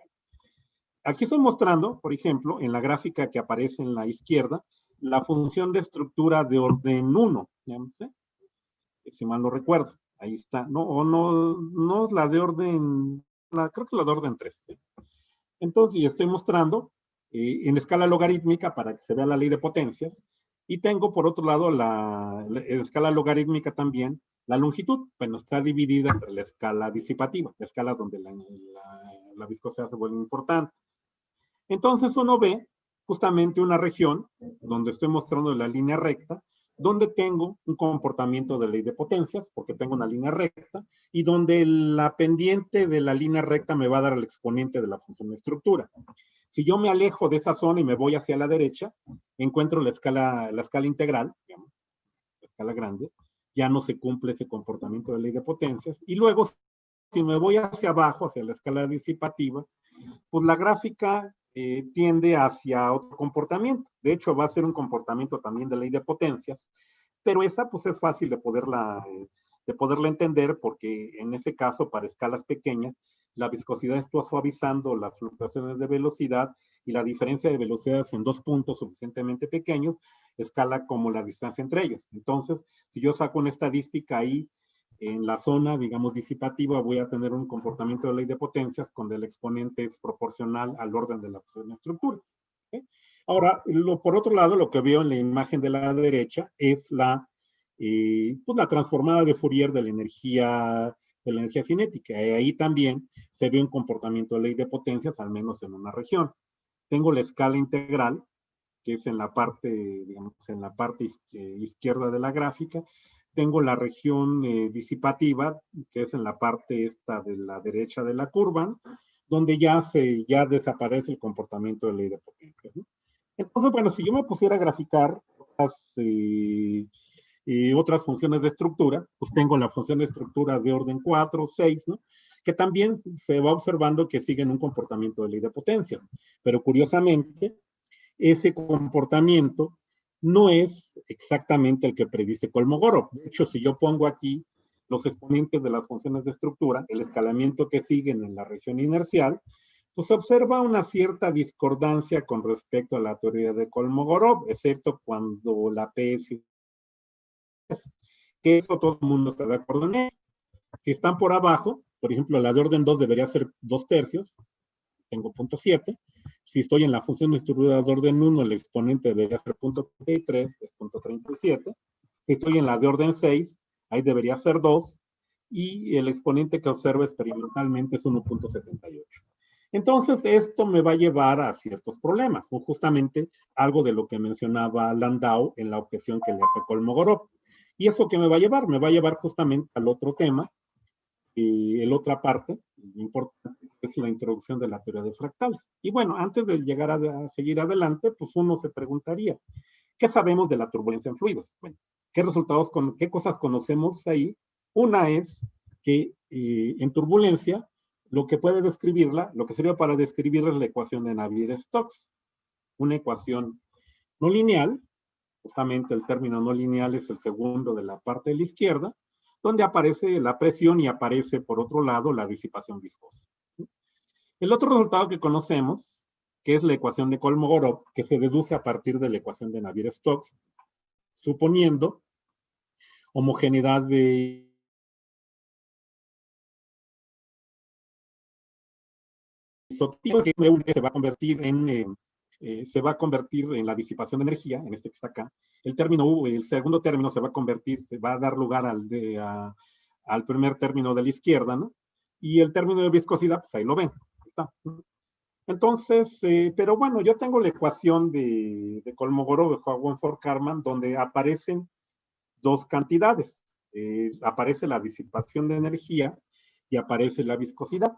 Speaker 2: Aquí estoy mostrando, por ejemplo, en la gráfica que aparece en la izquierda, la función de estructura de orden 1, si mal no recuerdo. Ahí está. No es la de orden, creo que la de orden 3. ¿Sí? Entonces, y estoy mostrando en escala logarítmica para que se vea la ley de potencias. Y tengo, por otro lado, en escala logarítmica también, la longitud. Bueno, está dividida entre la escala disipativa, la escala donde la viscosidad se vuelve importante. Entonces uno ve justamente una región donde estoy mostrando la línea recta, donde tengo un comportamiento de ley de potencias, porque tengo una línea recta, y donde la pendiente de la línea recta me va a dar el exponente de la función de estructura. Si yo me alejo de esa zona y me voy hacia la derecha, encuentro la escala integral, digamos, la escala grande, ya no se cumple ese comportamiento de ley de potencias, y luego si me voy hacia abajo, hacia la escala disipativa, pues la gráfica tiende hacia otro comportamiento. De hecho, va a ser un comportamiento también de ley de potencias, pero esa pues es fácil de poderla entender porque en ese caso, para escalas pequeñas, la viscosidad está suavizando las fluctuaciones de velocidad y la diferencia de velocidades en dos puntos suficientemente pequeños escala como la distancia entre ellos. Entonces, si yo saco una estadística ahí en la zona, digamos, disipativa, voy a tener un comportamiento de ley de potencias donde el exponente es proporcional al orden de la estructura. ¿Okay? Ahora, por otro lado, lo que veo en la imagen de la derecha es pues la transformada de Fourier de la energía cinética. Y ahí también se ve un comportamiento de ley de potencias, al menos en una región. Tengo la escala integral, que es en la parte, digamos, en la parte izquierda de la gráfica. Tengo la región disipativa, que es en la parte esta de la derecha de la curva, donde ya desaparece el comportamiento de ley de potencia, ¿no? Entonces, bueno, si yo me pusiera a graficar otras funciones de estructura, pues tengo la función de estructuras de orden 4, 6, ¿no? Que también se va observando que siguen un comportamiento de ley de potencias. Pero curiosamente, ese comportamiento no es exactamente el que predice Kolmogorov. De hecho, si yo pongo aquí los exponentes de las funciones de estructura, el escalamiento que siguen en la región inercial, pues observa una cierta discordancia con respecto a la teoría de Kolmogorov, excepto cuando la P es, que eso todo el mundo está de acuerdo en ello. Si están por abajo, por ejemplo, la de orden 2 debería ser 2/3, tengo 0.7. Si estoy en la función de estructura de orden 1, el exponente debería ser 0.33, es 0.37. Si estoy en la de orden 6, ahí debería ser 2, y el exponente que observo experimentalmente es 1.78. Entonces, esto me va a llevar a ciertos problemas, justamente algo de lo que mencionaba Landau en la objeción que le hace Kolmogorov. ¿Y eso qué me va a llevar? Me va a llevar justamente al otro tema, y la otra parte importante es la introducción de la teoría de fractales. Y bueno, antes de llegar a seguir adelante, pues uno se preguntaría, ¿qué sabemos de la turbulencia en fluidos? Bueno, qué cosas conocemos ahí? Una es que en turbulencia, lo que puede describirla, lo que sirve para describirla es la ecuación de Navier-Stokes, una ecuación no lineal, justamente el término no lineal es el segundo de la parte de la izquierda, donde aparece la presión y aparece, por otro lado, la disipación viscosa. El otro resultado que conocemos, que es la ecuación de Kolmogorov, que se deduce a partir de la ecuación de Navier-Stokes, suponiendo homogeneidad de isotopos, que se va a convertir en la disipación de energía, en este que está acá. El segundo término se va a dar lugar al primer término de la izquierda, ¿no? Y el término de viscosidad, pues ahí lo ven, está. Entonces, pero bueno, yo tengo la ecuación de Kolmogorov, de Hohenfeld-Karman, donde aparecen dos cantidades. Aparece la disipación de energía y aparece la viscosidad.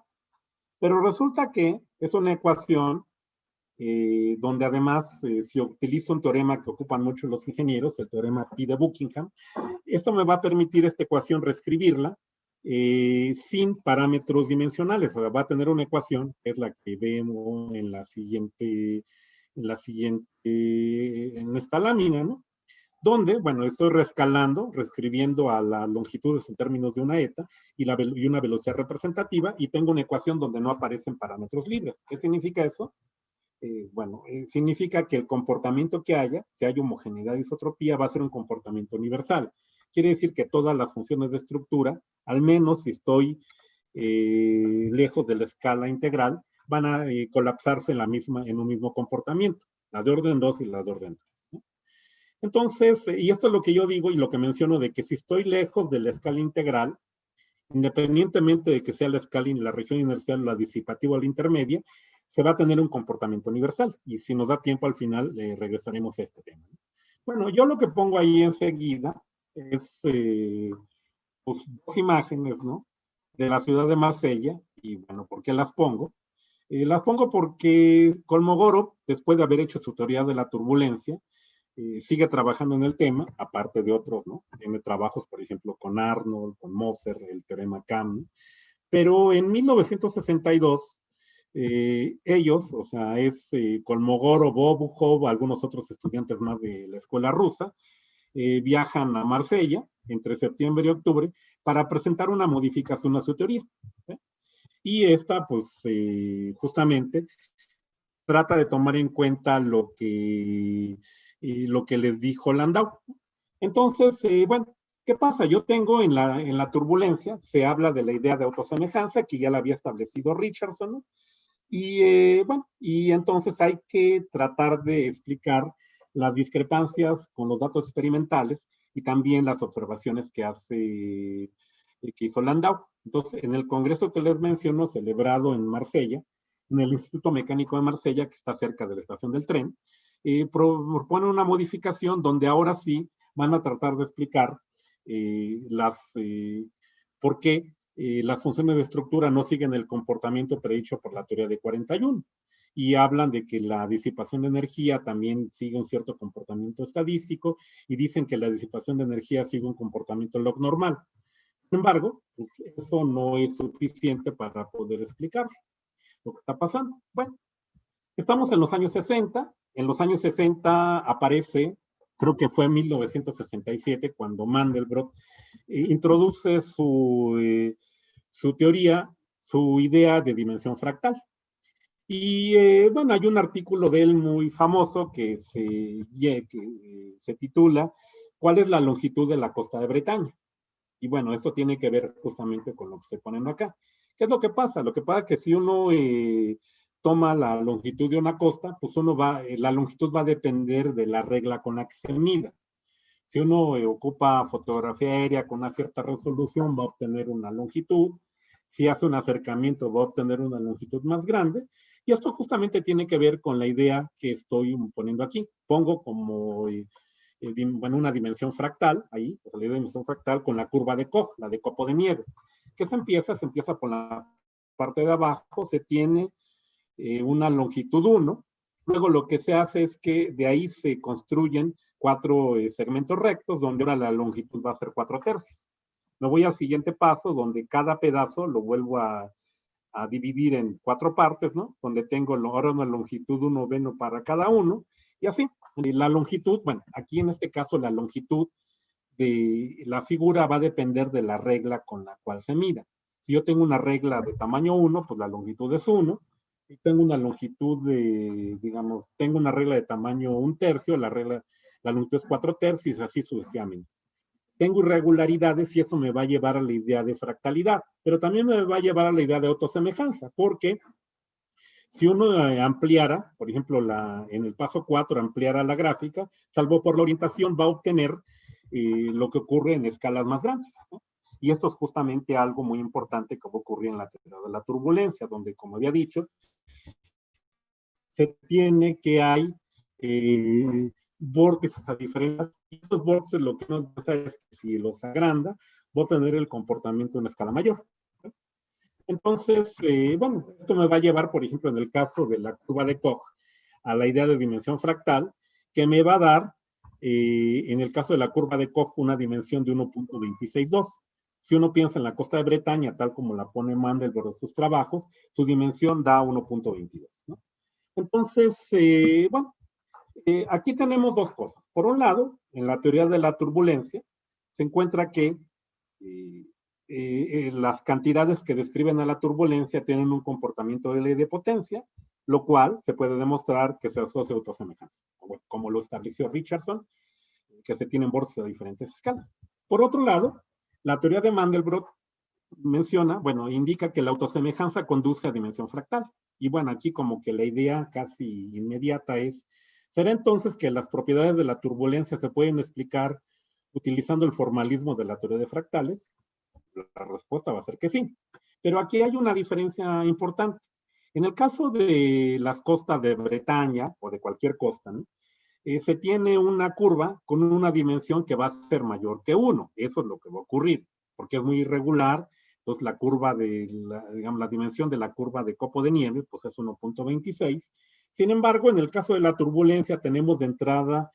Speaker 2: Pero resulta que es una ecuación donde además se utiliza un teorema que ocupan mucho los ingenieros, el teorema Pi de Buckingham. Esto me va a permitir esta ecuación reescribirla sin parámetros dimensionales. O sea, va a tener una ecuación, que es la que vemos en esta lámina, ¿no? Donde, bueno, estoy reescribiendo a las longitudes en términos de una eta y una velocidad representativa, y tengo una ecuación donde no aparecen parámetros libres. ¿Qué significa eso? Significa que el comportamiento que haya, si hay homogeneidad y isotropía, va a ser un comportamiento universal. Quiere decir que todas las funciones de estructura, al menos si estoy lejos de la escala integral, van a colapsarse en un mismo comportamiento, la de orden 2 y la de orden 3. ¿No? Entonces, y esto es lo que yo digo y lo que menciono de que si estoy lejos de la escala integral, independientemente de que sea la escala y la región inercial, la disipativa o la intermedia, se va a tener un comportamiento universal. Y si nos da tiempo al final, regresaremos a este tema. Bueno, yo lo que pongo ahí enseguida es pues, dos imágenes, ¿no? De la ciudad de Marsella. Y bueno, ¿por qué las pongo? Las pongo porque Kolmogorov, después de haber hecho su teoría de la turbulencia, sigue trabajando en el tema, aparte de otros, ¿no? Tiene trabajos, por ejemplo, con Arnold, con Moser, el teorema Kamm. Pero en 1962 ellos, o sea, es Kolmogorov, Bobuchov, algunos otros estudiantes más de la escuela rusa, viajan a Marsella entre septiembre y octubre para presentar una modificación a su teoría. Y esta, pues, justamente trata de tomar en cuenta lo que les dijo Landau. Entonces, bueno, ¿qué pasa? Yo tengo en la turbulencia, se habla de la idea de autosemejanza, que ya la había establecido Richardson, ¿no? Y bueno, y entonces hay que tratar de explicar las discrepancias con los datos experimentales y también las observaciones que hizo Landau. Entonces, en el congreso que les menciono, celebrado en Marsella, en el Instituto Mecánico de Marsella, que está cerca de la estación del tren, propone una modificación donde ahora sí van a tratar de explicar por qué las funciones de estructura no siguen el comportamiento predicho por la teoría de 41 y hablan de que la disipación de energía también sigue un cierto comportamiento estadístico y dicen que la disipación de energía sigue un comportamiento log normal. Sin embargo, pues, eso no es suficiente para poder explicar lo que está pasando. Bueno, estamos en los años 60. En los años 60 aparece, creo que fue en 1967, cuando Mandelbrot introduce su teoría, su idea de dimensión fractal. Y bueno, hay un artículo de él muy famoso que se titula ¿Cuál es la longitud de la costa de Bretaña? Y bueno, esto tiene que ver justamente con lo que estoy poniendo acá. ¿Qué es lo que pasa? Lo que pasa es que si uno toma la longitud de una costa, pues la longitud va a depender de la regla con la que se mida. Si uno ocupa fotografía aérea con una cierta resolución, va a obtener una longitud. Si hace un acercamiento, va a obtener una longitud más grande. Y esto justamente tiene que ver con la idea que estoy poniendo aquí. Pongo como bueno, una dimensión fractal, ahí, pues, la dimensión fractal con la curva de Koch, la de copo de nieve. ¿Qué se empieza? Se empieza por la parte de abajo, se tiene una longitud 1, luego lo que se hace es que de ahí se construyen 4 segmentos rectos, donde ahora la longitud va a ser 4 tercios. Me voy al siguiente paso, donde cada pedazo lo vuelvo a dividir en 4 partes, ¿no? Donde tengo ahora una longitud 1 veno para cada uno, y así. La longitud, bueno, aquí en este caso la longitud de la figura va a depender de la regla con la cual se mida. Si yo tengo una regla de tamaño 1, pues la longitud es 1. Si tengo una longitud digamos, tengo una regla de tamaño 1 tercio, la longitud es 4 tercios, así sucesivamente. Tengo irregularidades y eso me va a llevar a la idea de fractalidad, pero también me va a llevar a la idea de autosemejanza, porque si uno ampliara, por ejemplo, en el paso 4, ampliara la gráfica, salvo por la orientación, va a obtener lo que ocurre en escalas más grandes, ¿no? Y esto es justamente algo muy importante que va a ocurrir en la teoría de la turbulencia, donde, como había dicho, se tiene que hay vórtices a diferentes, y esos vórtices lo que nos pasa es que si los agranda, va a tener el comportamiento en una escala mayor. Entonces, bueno, esto me va a llevar, por ejemplo, en el caso de la curva de Koch, a la idea de dimensión fractal, que me va a dar, en el caso de la curva de Koch, una dimensión de 1.262. Si uno piensa en la costa de Bretaña, tal como la pone Mandelbrot en sus trabajos, su dimensión da 1.22, ¿no? Entonces, bueno, aquí tenemos dos cosas. Por un lado, en la teoría de la turbulencia, se encuentra que las cantidades que describen a la turbulencia tienen un comportamiento de ley de potencia, lo cual se puede demostrar que se asocia a autosemejanza, como lo estableció Richardson, que se tienen vórtices a diferentes escalas. Por otro lado, la teoría de Mandelbrot menciona, bueno, indica que la autosemejanza conduce a dimensión fractal. Y bueno, aquí como que la idea casi inmediata es, ¿será entonces que las propiedades de la turbulencia se pueden explicar utilizando el formalismo de la teoría de fractales? La respuesta va a ser que sí. Pero aquí hay una diferencia importante. En el caso de las costas de Bretaña o de cualquier costa, ¿no? Se tiene una curva con una dimensión que va a ser mayor que 1. Eso es lo que va a ocurrir, porque es muy irregular. Entonces, la curva digamos, la dimensión de la curva de copo de nieve, pues es 1.26. Sin embargo, en el caso de la turbulencia, tenemos de entrada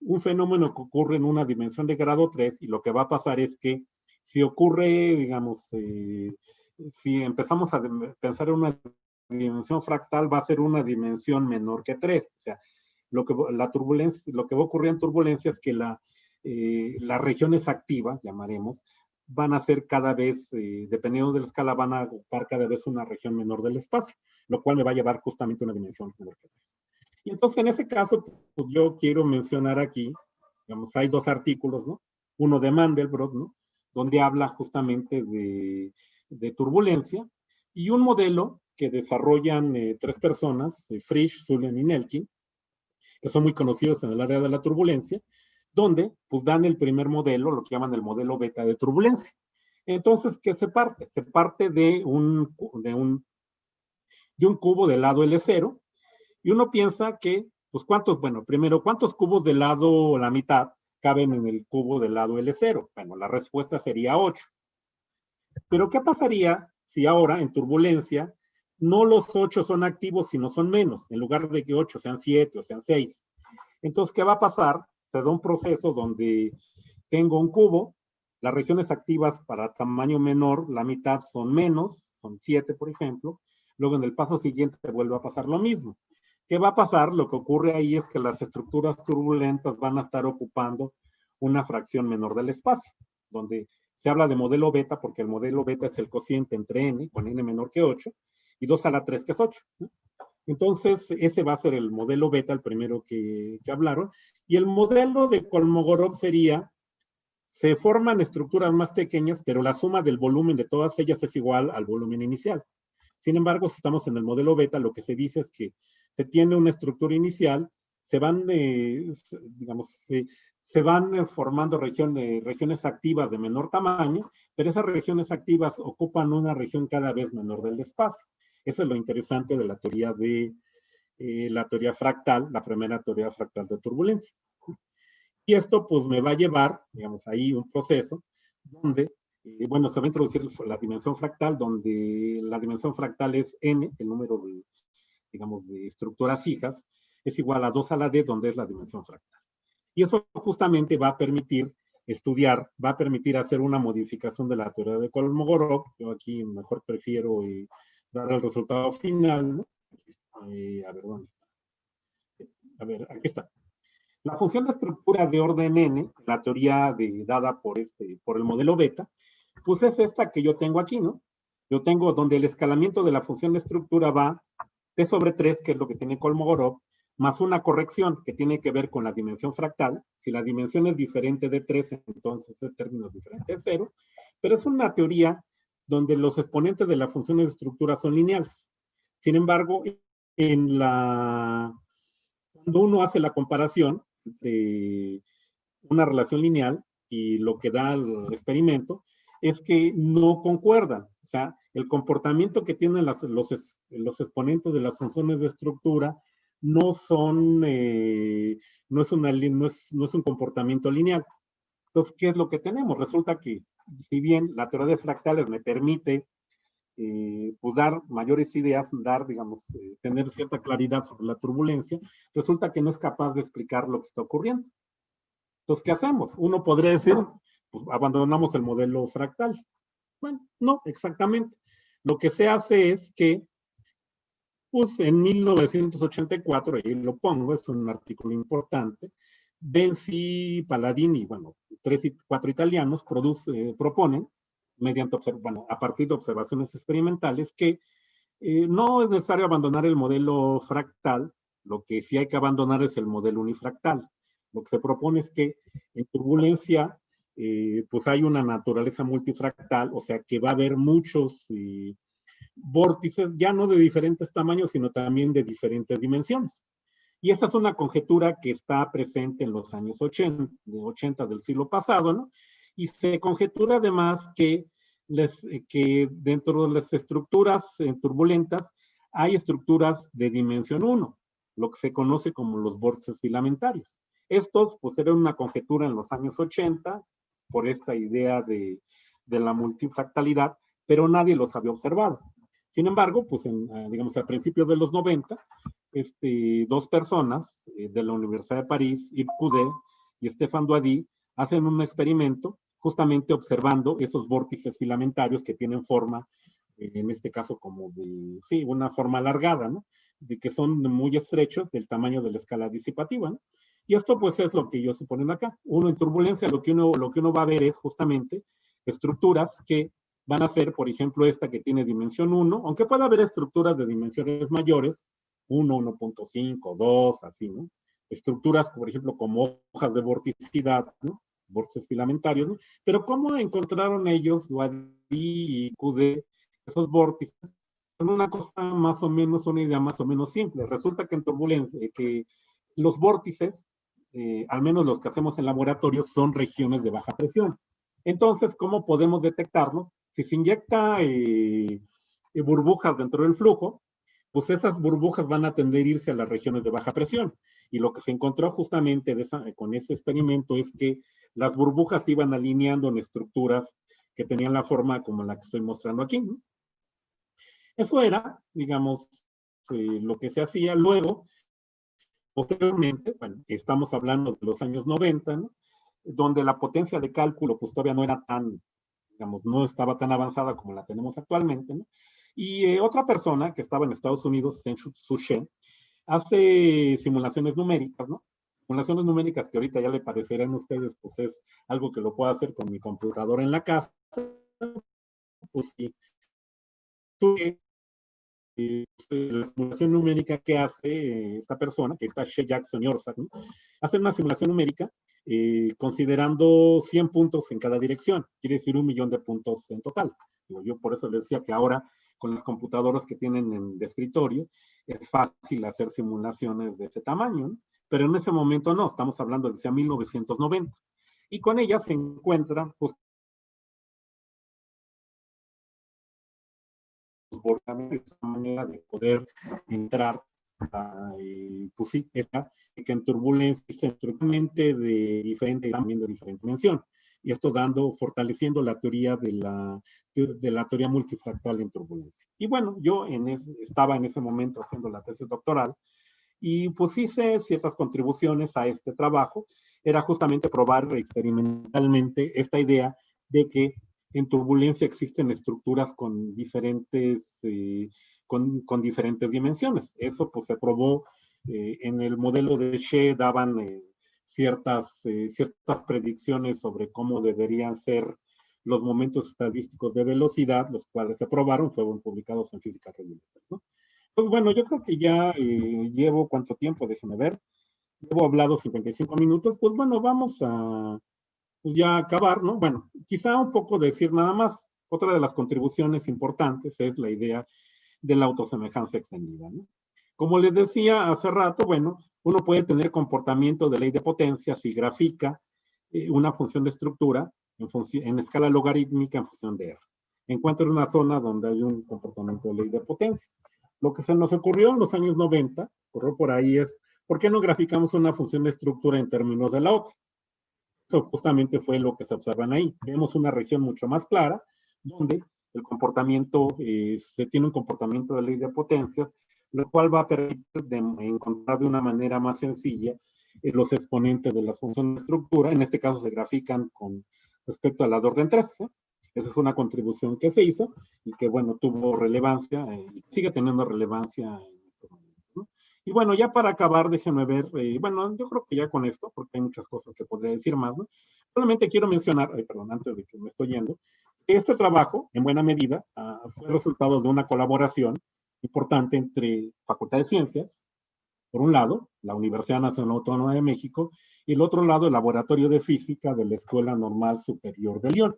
Speaker 2: un fenómeno que ocurre en una dimensión de grado 3, y lo que va a pasar es que si ocurre, digamos, si empezamos a pensar en una dimensión fractal va a ser una dimensión menor que 3. O sea, lo que va a ocurrir en turbulencia es que las regiones activas, llamaremos, van a ser cada vez, dependiendo de la escala, van a ocupar cada vez una región menor del espacio, lo cual me va a llevar justamente a una dimensión menor que 3. Y entonces, en ese caso, pues yo quiero mencionar aquí, digamos, hay dos artículos, ¿no? Uno de Mandelbrot, ¿no? Donde habla justamente de turbulencia, y un modelo que desarrollan tres personas, Frisch, Zullian y Nelkin, que son muy conocidos en el área de la turbulencia, donde pues dan el primer modelo, lo que llaman el modelo beta de turbulencia. Entonces, ¿qué se parte? Se parte de un cubo del lado L0, y uno piensa que, pues, primero, ¿cuántos cubos del lado la mitad caben en el cubo del lado L0? Bueno, la respuesta sería 8. Pero, ¿qué pasaría si ahora, en turbulencia, no los 8 son activos, sino son menos? En lugar de que 8 sean 7 o sean 6. Entonces, ¿qué va a pasar? Se da un proceso donde tengo un cubo, las regiones activas para tamaño menor, la mitad son menos, son 7, por ejemplo. Luego, en el paso siguiente, vuelve a pasar lo mismo. ¿Qué va a pasar? Lo que ocurre ahí es que las estructuras turbulentas van a estar ocupando una fracción menor del espacio, donde se habla de modelo beta, porque el modelo beta es el cociente entre n, con n menor que 8, y 2 a la 3, que es 8. Entonces, ese va a ser el modelo beta, el primero que hablaron. Y el modelo de Kolmogorov sería, se forman estructuras más pequeñas, pero la suma del volumen de todas ellas es igual al volumen inicial. Sin embargo, si estamos en el modelo beta, lo que se dice es que se tiene una estructura inicial, se van, se van formando regiones activas de menor tamaño, pero esas regiones activas ocupan una región cada vez menor del espacio. Eso es lo interesante de la teoría fractal, la primera teoría fractal de turbulencia. Y esto pues me va a llevar, digamos, ahí un proceso donde, bueno, se va a introducir la dimensión fractal, donde la dimensión fractal es n, el número de, digamos, de estructuras fijas, es igual a 2 a la d, donde es la dimensión fractal. Y eso justamente va a permitir estudiar, va a permitir hacer una modificación de la teoría de Kolmogorov. Yo aquí mejor prefiero dar el resultado final, ¿no? A ver, ¿dónde está? A ver, aquí está. La función de estructura de orden n, la teoría dada por el modelo beta, pues es esta que yo tengo aquí, ¿no? Yo tengo donde el escalamiento de la función de estructura va T sobre 3, que es lo que tiene Kolmogorov, más una corrección que tiene que ver con la dimensión fractal. Si la dimensión es diferente de 3, entonces el término es diferente de 0. Pero es una teoría donde los exponentes de la función de estructura son lineales. Sin embargo, cuando uno hace la comparación entre una relación lineal y lo que da el experimento, es que no concuerdan. O sea, el comportamiento que tienen los exponentes de las funciones de estructura no son, no es un comportamiento lineal. Entonces, ¿qué es lo que tenemos? Resulta que, si bien la teoría de fractales me permite pues dar mayores ideas, digamos, tener cierta claridad sobre la turbulencia, resulta que no es capaz de explicar lo que está ocurriendo. Entonces, ¿qué hacemos? Uno podría decir, pues abandonamos el modelo fractal. Bueno, no, exactamente. Lo que se hace es que, pues en 1984, ahí lo pongo, es un artículo importante, Benzi, Palladini, bueno, 3 y 4 italianos proponen, mediante, a partir de observaciones experimentales, que no es necesario abandonar el modelo fractal, lo que sí hay que abandonar es el modelo unifractal. Lo que se propone es que en turbulencia, pues hay una naturaleza multifractal, o sea que va a haber muchos vórtices, ya no de diferentes tamaños, sino también de diferentes dimensiones. Y esa es una conjetura que está presente en los años 80 del siglo pasado, ¿no? Y se conjetura además que dentro de las estructuras turbulentas hay estructuras de dimensión 1, lo que se conoce como los vórtices filamentarios. Estos, pues, eran una conjetura en los años 80 por esta idea de la multifractalidad, pero nadie los había observado. Sin embargo, pues, digamos, a principios de los 90, dos personas de la Universidad de París, Yves Couder y Stéphane Douady, hacen un experimento justamente observando esos vórtices filamentarios que tienen forma en este caso como de, sí, una forma alargada, ¿no? De que son muy estrechos del tamaño de la escala disipativa, ¿no? Y esto pues es lo que ellos suponen acá. Uno en turbulencia lo que uno va a ver es justamente estructuras que van a ser, por ejemplo, esta que tiene dimensión 1, aunque pueda haber estructuras de dimensiones mayores, 1, 1.5, 2, así, ¿no? Estructuras, por ejemplo, como hojas de vorticidad, ¿no? Vórtices filamentarios, ¿no? Pero ¿cómo encontraron ellos, Guadí y QD, esos vórtices? Son una cosa más o menos, una idea más o menos simple. Resulta que en turbulencia, que los vórtices, al menos los que hacemos en laboratorio, son regiones de baja presión. Entonces, ¿cómo podemos detectarlo? Si se inyecta burbujas dentro del flujo, pues esas burbujas van a tender a irse a las regiones de baja presión. Y lo que se encontró justamente con ese experimento es que las burbujas iban alineando en estructuras que tenían la forma como la que estoy mostrando aquí, ¿no? Eso era, digamos, lo que se hacía. Luego, posteriormente, bueno, estamos hablando de los años 90, ¿no? Donde la potencia de cálculo pues todavía no era tan, digamos, no estaba tan avanzada como la tenemos actualmente, ¿no? Y otra persona que estaba en Estados Unidos, Sen Suche, hace simulaciones numéricas, ¿no? Simulaciones numéricas que ahorita ya le parecerán a ustedes, pues es algo que lo puedo hacer con mi computadora en la casa, pues sí. La simulación numérica que hace esta persona, que está Shea Jackson y Orsak, ¿no? Hace una simulación numérica considerando 100 puntos en cada dirección, quiere decir 1.000.000 de puntos en total. Yo por eso les decía que ahora con las computadoras que tienen de escritorio es fácil hacer simulaciones de ese tamaño, ¿no? Pero en ese momento no, estamos hablando de 1990. Y con ella se encuentra pues, esa manera de poder entrar pues sí, esta, que en turbulencia es estructuralmente de diferente, también de diferente dimensión. Y esto fortaleciendo la teoría de la teoría multifractal en turbulencia. Y bueno, yo estaba en ese momento haciendo la tesis doctoral y pues hice ciertas contribuciones a este trabajo. Era justamente probar experimentalmente esta idea de que en turbulencia existen estructuras con diferentes dimensiones. Eso pues se probó en el modelo de Shea, daban ciertas predicciones sobre cómo deberían ser los momentos estadísticos de velocidad, los cuales se probaron, fueron publicados en Física Regulares, ¿no? Pues bueno, yo creo que ya llevo cuánto tiempo, déjenme ver. Llevo hablado 55 minutos, pues bueno, vamos a pues ya acabar, ¿no? Bueno, quizá un poco decir nada más. Otra de las contribuciones importantes es la idea de la autosemejanza extendida, ¿no? Como les decía hace rato, bueno, uno puede tener comportamiento de ley de potencia si grafica una función de estructura en escala logarítmica en función de R. Encuentro una zona donde hay un comportamiento de ley de potencia. Lo que se nos ocurrió en los años 90, ocurrió por ahí es, ¿por qué no graficamos una función de estructura en términos de la otra? Eso justamente fue lo que se observan ahí. Vemos una región mucho más clara, donde el comportamiento, se tiene un comportamiento de ley de potencias, lo cual va a permitir encontrar de una manera más sencilla los exponentes de las funciones de estructura. En este caso se grafican con respecto a la de orden 3. Esa es una contribución que se hizo y que, bueno, tuvo relevancia y sigue teniendo relevancia en este momento, ¿no? Y bueno, ya para acabar, déjenme ver, bueno, yo creo que ya con esto, porque hay muchas cosas que podría decir más, ¿no? Solamente quiero mencionar, perdón, antes de que me estoy yendo, este trabajo, en buena medida, fue resultado de una colaboración importante entre Facultad de Ciencias, por un lado, la Universidad Nacional Autónoma de México, y el otro lado, el Laboratorio de Física de la Escuela Normal Superior de Lyon,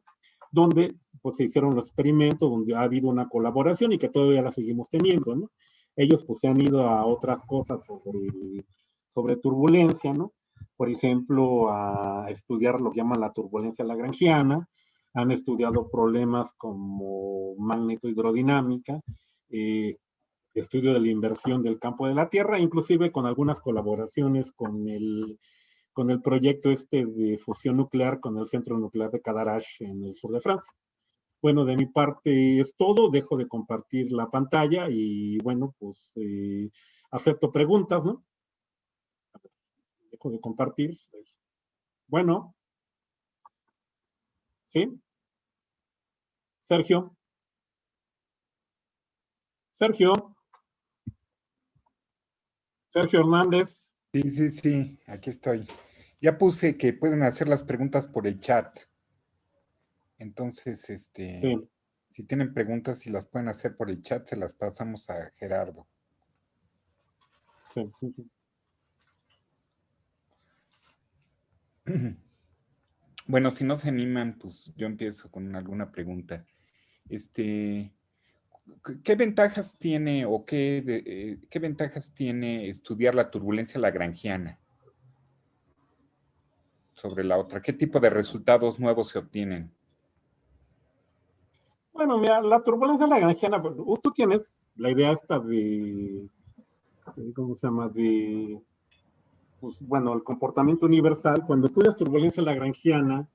Speaker 2: donde pues, se hicieron los experimentos, donde ha habido una colaboración y que todavía la seguimos teniendo, ¿no? Ellos pues se han ido a otras cosas sobre turbulencia, ¿no? Por ejemplo, a estudiar lo que llaman la turbulencia lagrangiana, han estudiado problemas como magnetohidrodinámica, estudio de la inversión del campo de la Tierra, inclusive con algunas colaboraciones con el proyecto de fusión nuclear con el Centro Nuclear de Cadarache en el sur de Francia. Bueno, de mi parte es todo, dejo de compartir la pantalla y bueno, pues acepto preguntas, ¿no? Dejo de compartir. Bueno, ¿sí? Sergio. Sergio, Sergio Hernández.
Speaker 1: Sí, aquí estoy. Ya puse que pueden hacer las preguntas por el chat. Entonces,
Speaker 2: Sí,
Speaker 1: si tienen preguntas, si las pueden hacer por el chat, se las pasamos a Gerardo.
Speaker 2: sí.
Speaker 1: Bueno, si no se animan, pues yo empiezo con alguna pregunta. Este, ¿Qué ventajas tiene o qué ventajas tiene estudiar la turbulencia lagrangiana sobre la otra? ¿Qué tipo de resultados nuevos se obtienen?
Speaker 2: Bueno, mira, la turbulencia lagrangiana, pues, tú tienes la idea esta ¿cómo se llama? Pues, bueno, el comportamiento universal. Cuando estudias turbulencia lagrangiana,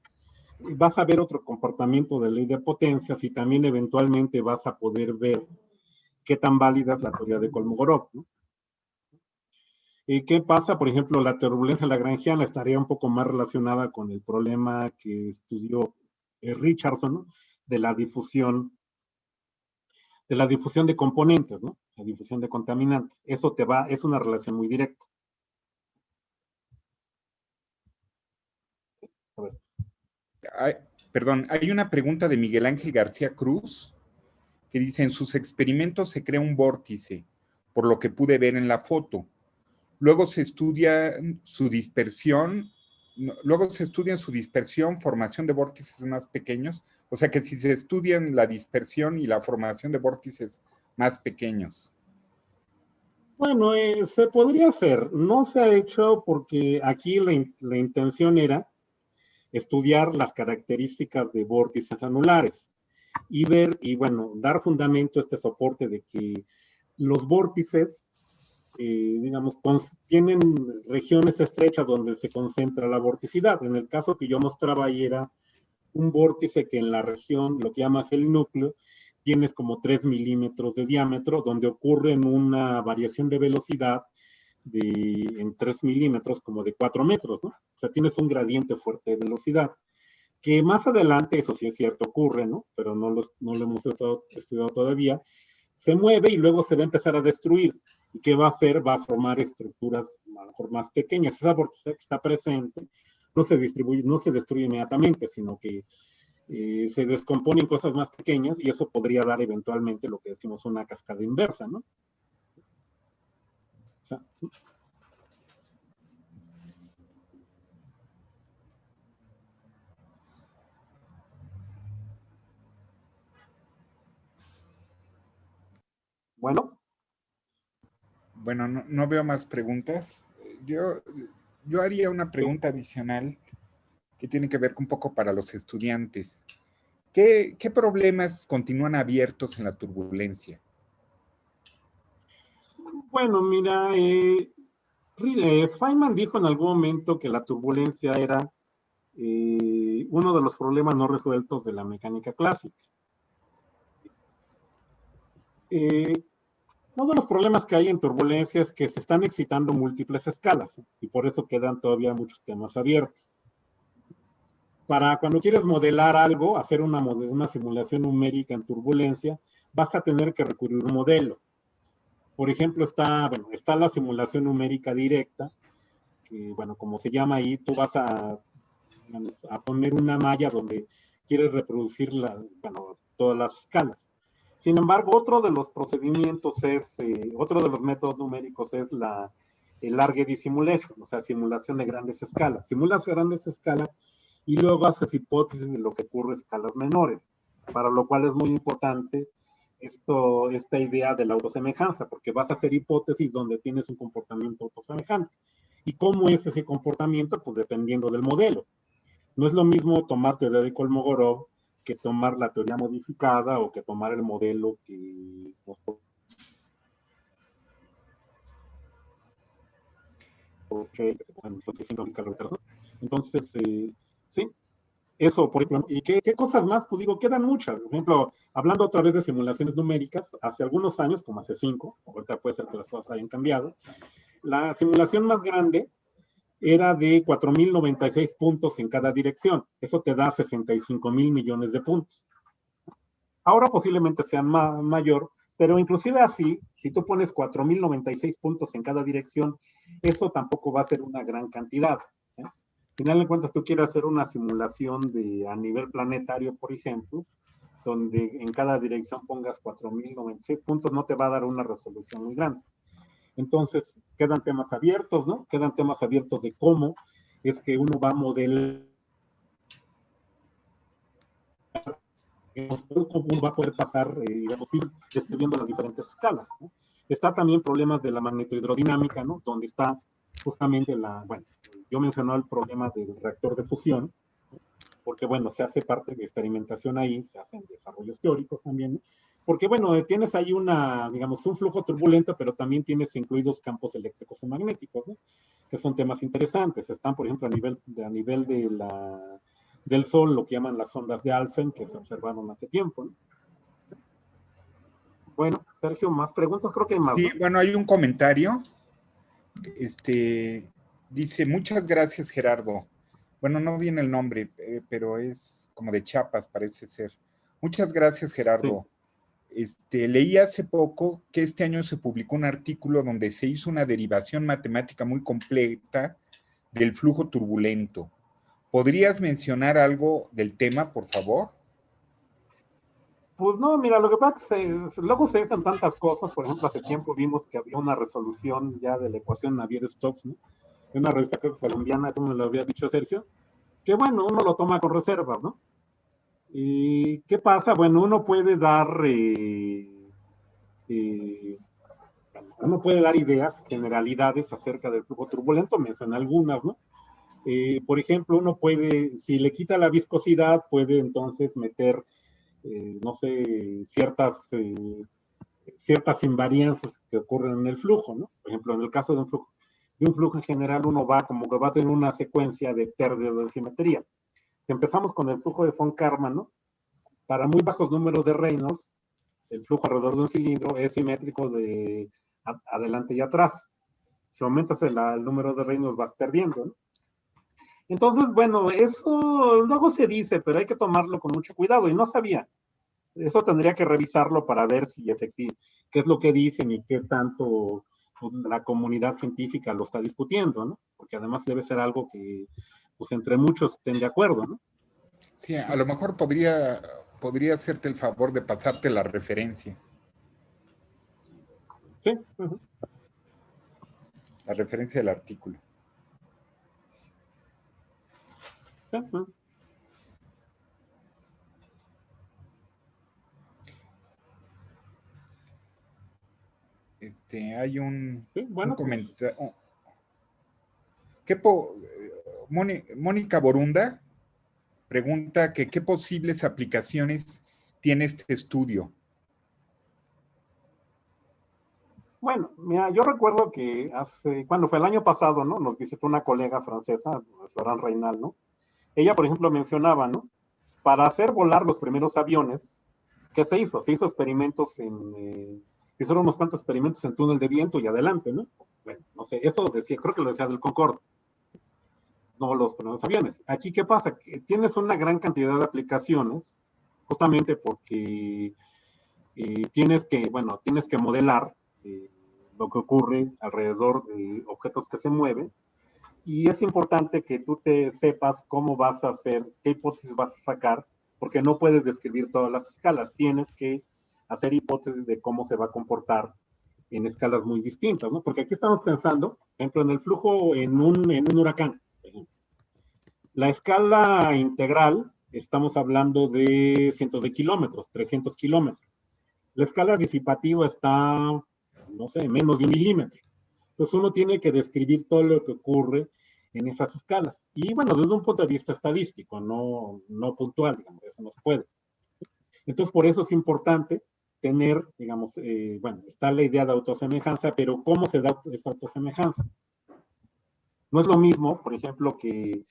Speaker 2: vas a ver otro comportamiento de ley de potencias y también eventualmente vas a poder ver qué tan válida es la teoría de Kolmogorov, ¿no? ¿Y qué pasa? Por ejemplo, la turbulencia lagrangiana estaría un poco más relacionada con el problema que estudió Richardson, ¿no? De la difusión de componentes, ¿no? La difusión de contaminantes. Eso es una relación muy directa. A ver.
Speaker 1: Hay, perdón, hay una pregunta de Miguel Ángel García Cruz que dice, en sus experimentos se crea un vórtice, por lo que pude ver en la foto. Luego se estudia su dispersión, formación de vórtices más pequeños, o sea que si se estudian la dispersión y la formación de vórtices más pequeños.
Speaker 2: Bueno, se podría hacer. No se ha hecho porque aquí la intención era estudiar las características de vórtices anulares y ver, y bueno, dar fundamento a este soporte de que los vórtices, digamos, tienen regiones estrechas donde se concentra la vorticidad. En el caso que yo mostraba ahí era un vórtice que en la región, lo que llamas el núcleo, tienes como 3 milímetros de diámetro, donde ocurre una variación de velocidad en 3 milímetros, como de 4 metros, ¿no? O sea, tienes un gradiente fuerte de velocidad, que más adelante, eso sí es cierto, ocurre, ¿no? Pero no lo hemos estudiado todavía, se mueve y luego se va a empezar a destruir. ¿Y qué va a hacer? Va a formar estructuras a lo mejor más pequeñas. Esa vorticidad que está presente no se distribuye, no se destruye inmediatamente, sino que se descomponen cosas más pequeñas y eso podría dar eventualmente lo que decimos una cascada inversa, ¿no? O sea, bueno.
Speaker 1: Bueno, no veo más preguntas. Yo haría una
Speaker 2: Sí.
Speaker 1: pregunta adicional que tiene que ver un poco para los estudiantes. ¿Qué problemas continúan abiertos en la turbulencia?
Speaker 2: Bueno, mira, Feynman dijo en algún momento que la turbulencia era uno de los problemas no resueltos de la mecánica clásica. Uno de los problemas que hay en turbulencia es que se están excitando múltiples escalas y por eso quedan todavía muchos temas abiertos. Para cuando quieres modelar algo, hacer una simulación numérica en turbulencia, vas a tener que recurrir a un modelo. Por ejemplo, está la simulación numérica directa, que, bueno, como se llama ahí, tú vas a poner una malla donde quieres reproducir todas las escalas. Sin embargo, otro de los procedimientos otro de los métodos numéricos es el large dissimulation, o sea, simulación de grandes escalas. Simulas grandes escalas y luego haces hipótesis de lo que ocurre en escalas menores, para lo cual es muy importante esta idea de la autosemejanza, porque vas a hacer hipótesis donde tienes un comportamiento autosemejante. ¿Y cómo es ese comportamiento? Pues dependiendo del modelo. No es lo mismo tomar teoría de Kolmogorov que tomar la teoría modificada o que tomar el modelo que nos entonces, sí, eso, por ejemplo. ¿Y qué cosas más? Pues digo, quedan muchas. Por ejemplo, hablando otra vez de simulaciones numéricas, hace algunos años, como hace 5, ahorita puede ser que las cosas hayan cambiado, la simulación más grande era de 4.096 puntos en cada dirección. Eso te da 65.000 millones de puntos. Ahora posiblemente sean mayor Pero inclusive así, si tú pones 4.096 puntos en cada dirección, eso tampoco va a ser una gran cantidad. ¿Eh? Al final de cuentas, tú quieres hacer una simulación a nivel planetario, por ejemplo, donde en cada dirección pongas 4.096 puntos, no te va a dar una resolución muy grande. Entonces, quedan temas abiertos, ¿no? Quedan temas abiertos de cómo es que uno va a modelar, cómo uno va a poder pasar, digamos, ir describiendo las diferentes escalas, ¿no? Está también problemas de la magnetohidrodinámica, ¿no? Donde está justamente bueno, yo mencioné el problema del reactor de fusión, porque bueno, se hace parte de experimentación ahí, se hacen desarrollos teóricos también, ¿no? Porque bueno, tienes ahí digamos, un flujo turbulento, pero también tienes incluidos campos eléctricos y magnéticos, ¿no? Que son temas interesantes. Están, por ejemplo, a nivel del Sol, lo que llaman las ondas de Alfvén, que se observaron hace tiempo, ¿no? Bueno, Sergio, más preguntas, creo que hay más,
Speaker 1: Sí,
Speaker 2: ¿no?
Speaker 1: bueno, hay un comentario. Dice, muchas gracias, Gerardo. Bueno, no viene el nombre, pero es como de Chiapas, parece ser. Muchas gracias, Gerardo. Sí. Leí hace poco que este año se publicó un artículo donde se hizo una derivación matemática muy completa del flujo turbulento. ¿Podrías mencionar algo del tema, por favor?
Speaker 2: Pues no, mira, lo que pasa es que luego se dicen tantas cosas. Por ejemplo, hace tiempo vimos que había una resolución ya de la ecuación Navier-Stokes, ¿no? En una revista colombiana, como lo había dicho Sergio, que bueno, uno lo toma con reservas, ¿no? ¿Y qué pasa? Bueno, eh, uno puede dar ideas, generalidades acerca del flujo turbulento, mencioné algunas, ¿no? Por ejemplo, uno puede, si le quita la viscosidad, puede entonces meter, no sé, ciertas invarianzas que ocurren en el flujo, ¿no? Por ejemplo, en el caso de un flujo en general, uno va como que va a tener una secuencia de pérdida de simetría. Empezamos con el flujo de von Karman, ¿no? Para muy bajos números de Reynolds, el flujo alrededor de un cilindro es simétrico de adelante y atrás. Si aumentas el número de Reynolds vas perdiendo, ¿no? Entonces, bueno, eso luego se dice, pero hay que tomarlo con mucho cuidado y no sabía. Eso tendría que revisarlo para ver si efectivamente, qué es lo que dicen y qué tanto pues, la comunidad científica lo está discutiendo, ¿no? Porque además debe ser algo que, pues, entre muchos estén de acuerdo, ¿no?
Speaker 1: Sí, a lo mejor podría hacerte el favor de pasarte la referencia.
Speaker 2: Sí.
Speaker 1: La referencia del artículo.
Speaker 2: Sí.
Speaker 1: Hay un
Speaker 2: Bueno,
Speaker 1: comentario. Mónica Borunda pregunta que qué posibles aplicaciones tiene este estudio.
Speaker 2: bueno, mira, yo recuerdo que cuando fue el año pasado, ¿no? Nos visitó una colega francesa, Florent Reynal, ¿no? Ella, por ejemplo, mencionaba, ¿no? Para hacer volar los primeros aviones, ¿qué se hizo? Se hizo experimentos hicieron unos cuantos experimentos en túnel de viento y adelante, ¿no? Bueno, no sé, eso decía, creo que lo decía del Concorde, no los primeros aviones. Aquí, ¿qué pasa? Que tienes una gran cantidad de aplicaciones, justamente porque tienes que modelar lo que ocurre alrededor de objetos que se mueven, y es importante que tú te sepas cómo vas a hacer, qué hipótesis vas a sacar, porque no puedes describir todas las escalas, tienes que hacer hipótesis de cómo se va a comportar en escalas muy distintas, ¿no? Porque aquí estamos pensando, por ejemplo, en el flujo en un huracán. La escala integral, estamos hablando de cientos de kilómetros, 300 kilómetros. La escala disipativa está, no sé, menos de 1 milímetro. Entonces uno tiene que describir todo lo que ocurre en esas escalas. Y bueno, desde un punto de vista estadístico, no puntual, digamos, eso no se puede. Entonces por eso es importante tener, digamos, bueno, está la idea de autosemejanza, pero ¿cómo se da esa autosemejanza? No es lo mismo, por ejemplo, que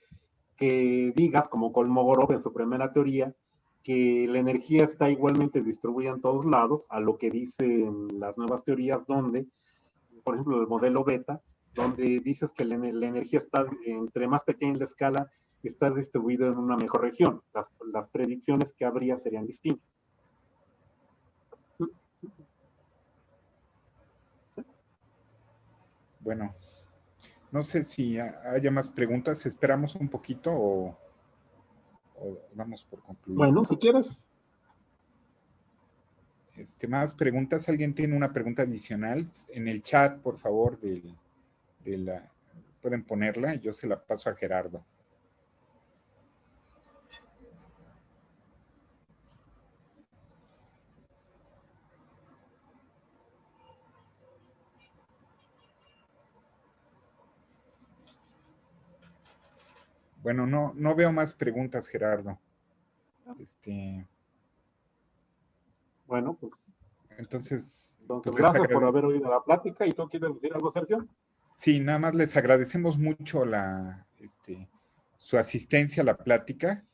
Speaker 2: digas, como Kolmogorov en su primera teoría, que la energía está igualmente distribuida en todos lados, a lo que dicen las nuevas teorías, donde, por ejemplo, el modelo beta, donde dices que la energía está, entre más pequeña la escala, está distribuida en una mejor región. Las predicciones que habría serían distintas.
Speaker 1: bueno, no sé si haya más preguntas. ¿Esperamos un poquito o damos por concluido?
Speaker 2: Bueno, si quieres.
Speaker 1: Más preguntas. ¿Alguien tiene una pregunta adicional? En el chat, por favor, pueden ponerla y yo se la paso a Gerardo. Bueno, no veo más preguntas, Gerardo.
Speaker 2: Bueno, pues.
Speaker 1: Entonces
Speaker 2: Gracias por haber oído la plática. ¿Y tú quieres decir algo, Sergio?
Speaker 1: Sí, nada más les agradecemos mucho su asistencia a la plática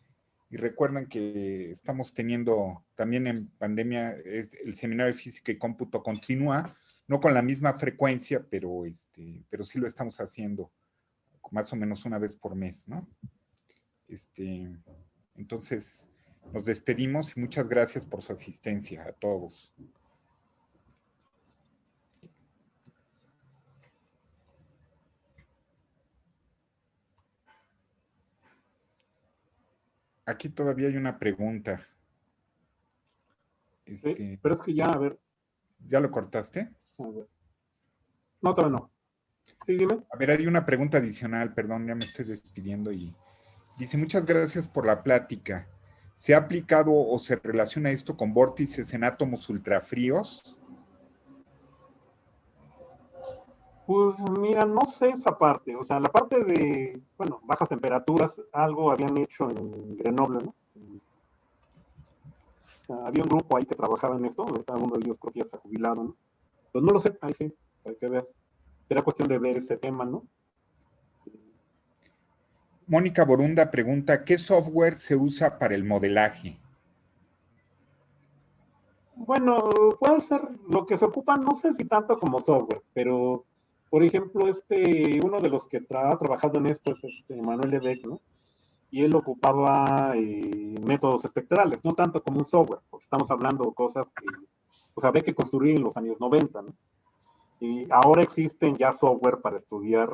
Speaker 1: y recuerden que estamos teniendo también en pandemia el seminario de física y cómputo continúa, no con la misma frecuencia, pero sí lo estamos haciendo más o menos una vez por mes, ¿no? Entonces, nos despedimos y muchas gracias por su asistencia a todos. Aquí todavía hay una pregunta.
Speaker 2: Sí, pero es que ya, a ver.
Speaker 1: ¿Ya lo cortaste?
Speaker 2: A ver. No, todavía no. Sí, dime.
Speaker 1: A ver, hay una pregunta adicional, perdón, ya me estoy despidiendo y dice, muchas gracias por la plática. ¿Se ha aplicado o se relaciona esto con vórtices en átomos ultrafríos?
Speaker 2: Pues mira, no sé esa parte, o sea, la parte de, bueno, bajas temperaturas, algo habían hecho en Grenoble, ¿no? O sea, había un grupo ahí que trabajaba en esto, cada uno de ellos creo que ya está jubilado, ¿no? Pues no lo sé, ahí sí, para que veas. Será cuestión de ver ese tema, ¿no?
Speaker 1: Mónica Borunda pregunta, ¿qué software se usa para el modelaje?
Speaker 2: Bueno, puede ser lo que se ocupa, no sé si tanto como software, pero, por ejemplo, uno de los que ha trabajado en esto es Manuel Lebec, ¿no? Y él ocupaba métodos espectrales, no tanto como un software, porque estamos hablando de cosas que, o sea, había que construir en los años 90, ¿no? Y ahora existen ya software para estudiar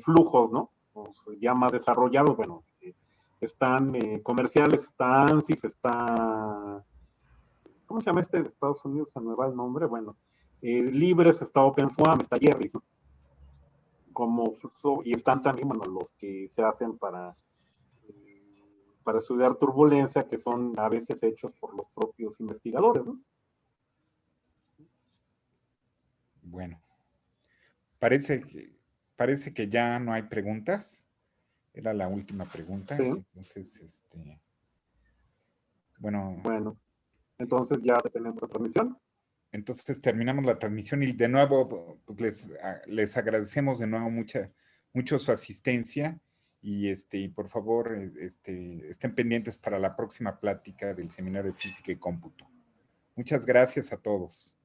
Speaker 2: flujos, ¿no? O sea, ya más desarrollados, bueno, están comerciales, está ANSYS, está, ¿cómo se llama este de Estados Unidos? Se me va el nombre, bueno, libres, está OpenSWAM, está Jerry, ¿no? Y están también, bueno, los que se hacen para estudiar turbulencia, que son a veces hechos por los propios investigadores, ¿no?
Speaker 1: Bueno, parece que ya no hay preguntas. Era la última pregunta.
Speaker 2: Sí.
Speaker 1: Entonces, bueno.
Speaker 2: Bueno, entonces ya tenemos la transmisión.
Speaker 1: Entonces terminamos la transmisión y de nuevo pues les agradecemos de nuevo mucho su asistencia y por favor estén pendientes para la próxima plática del Seminario de Física y Cómputo. Muchas gracias a todos.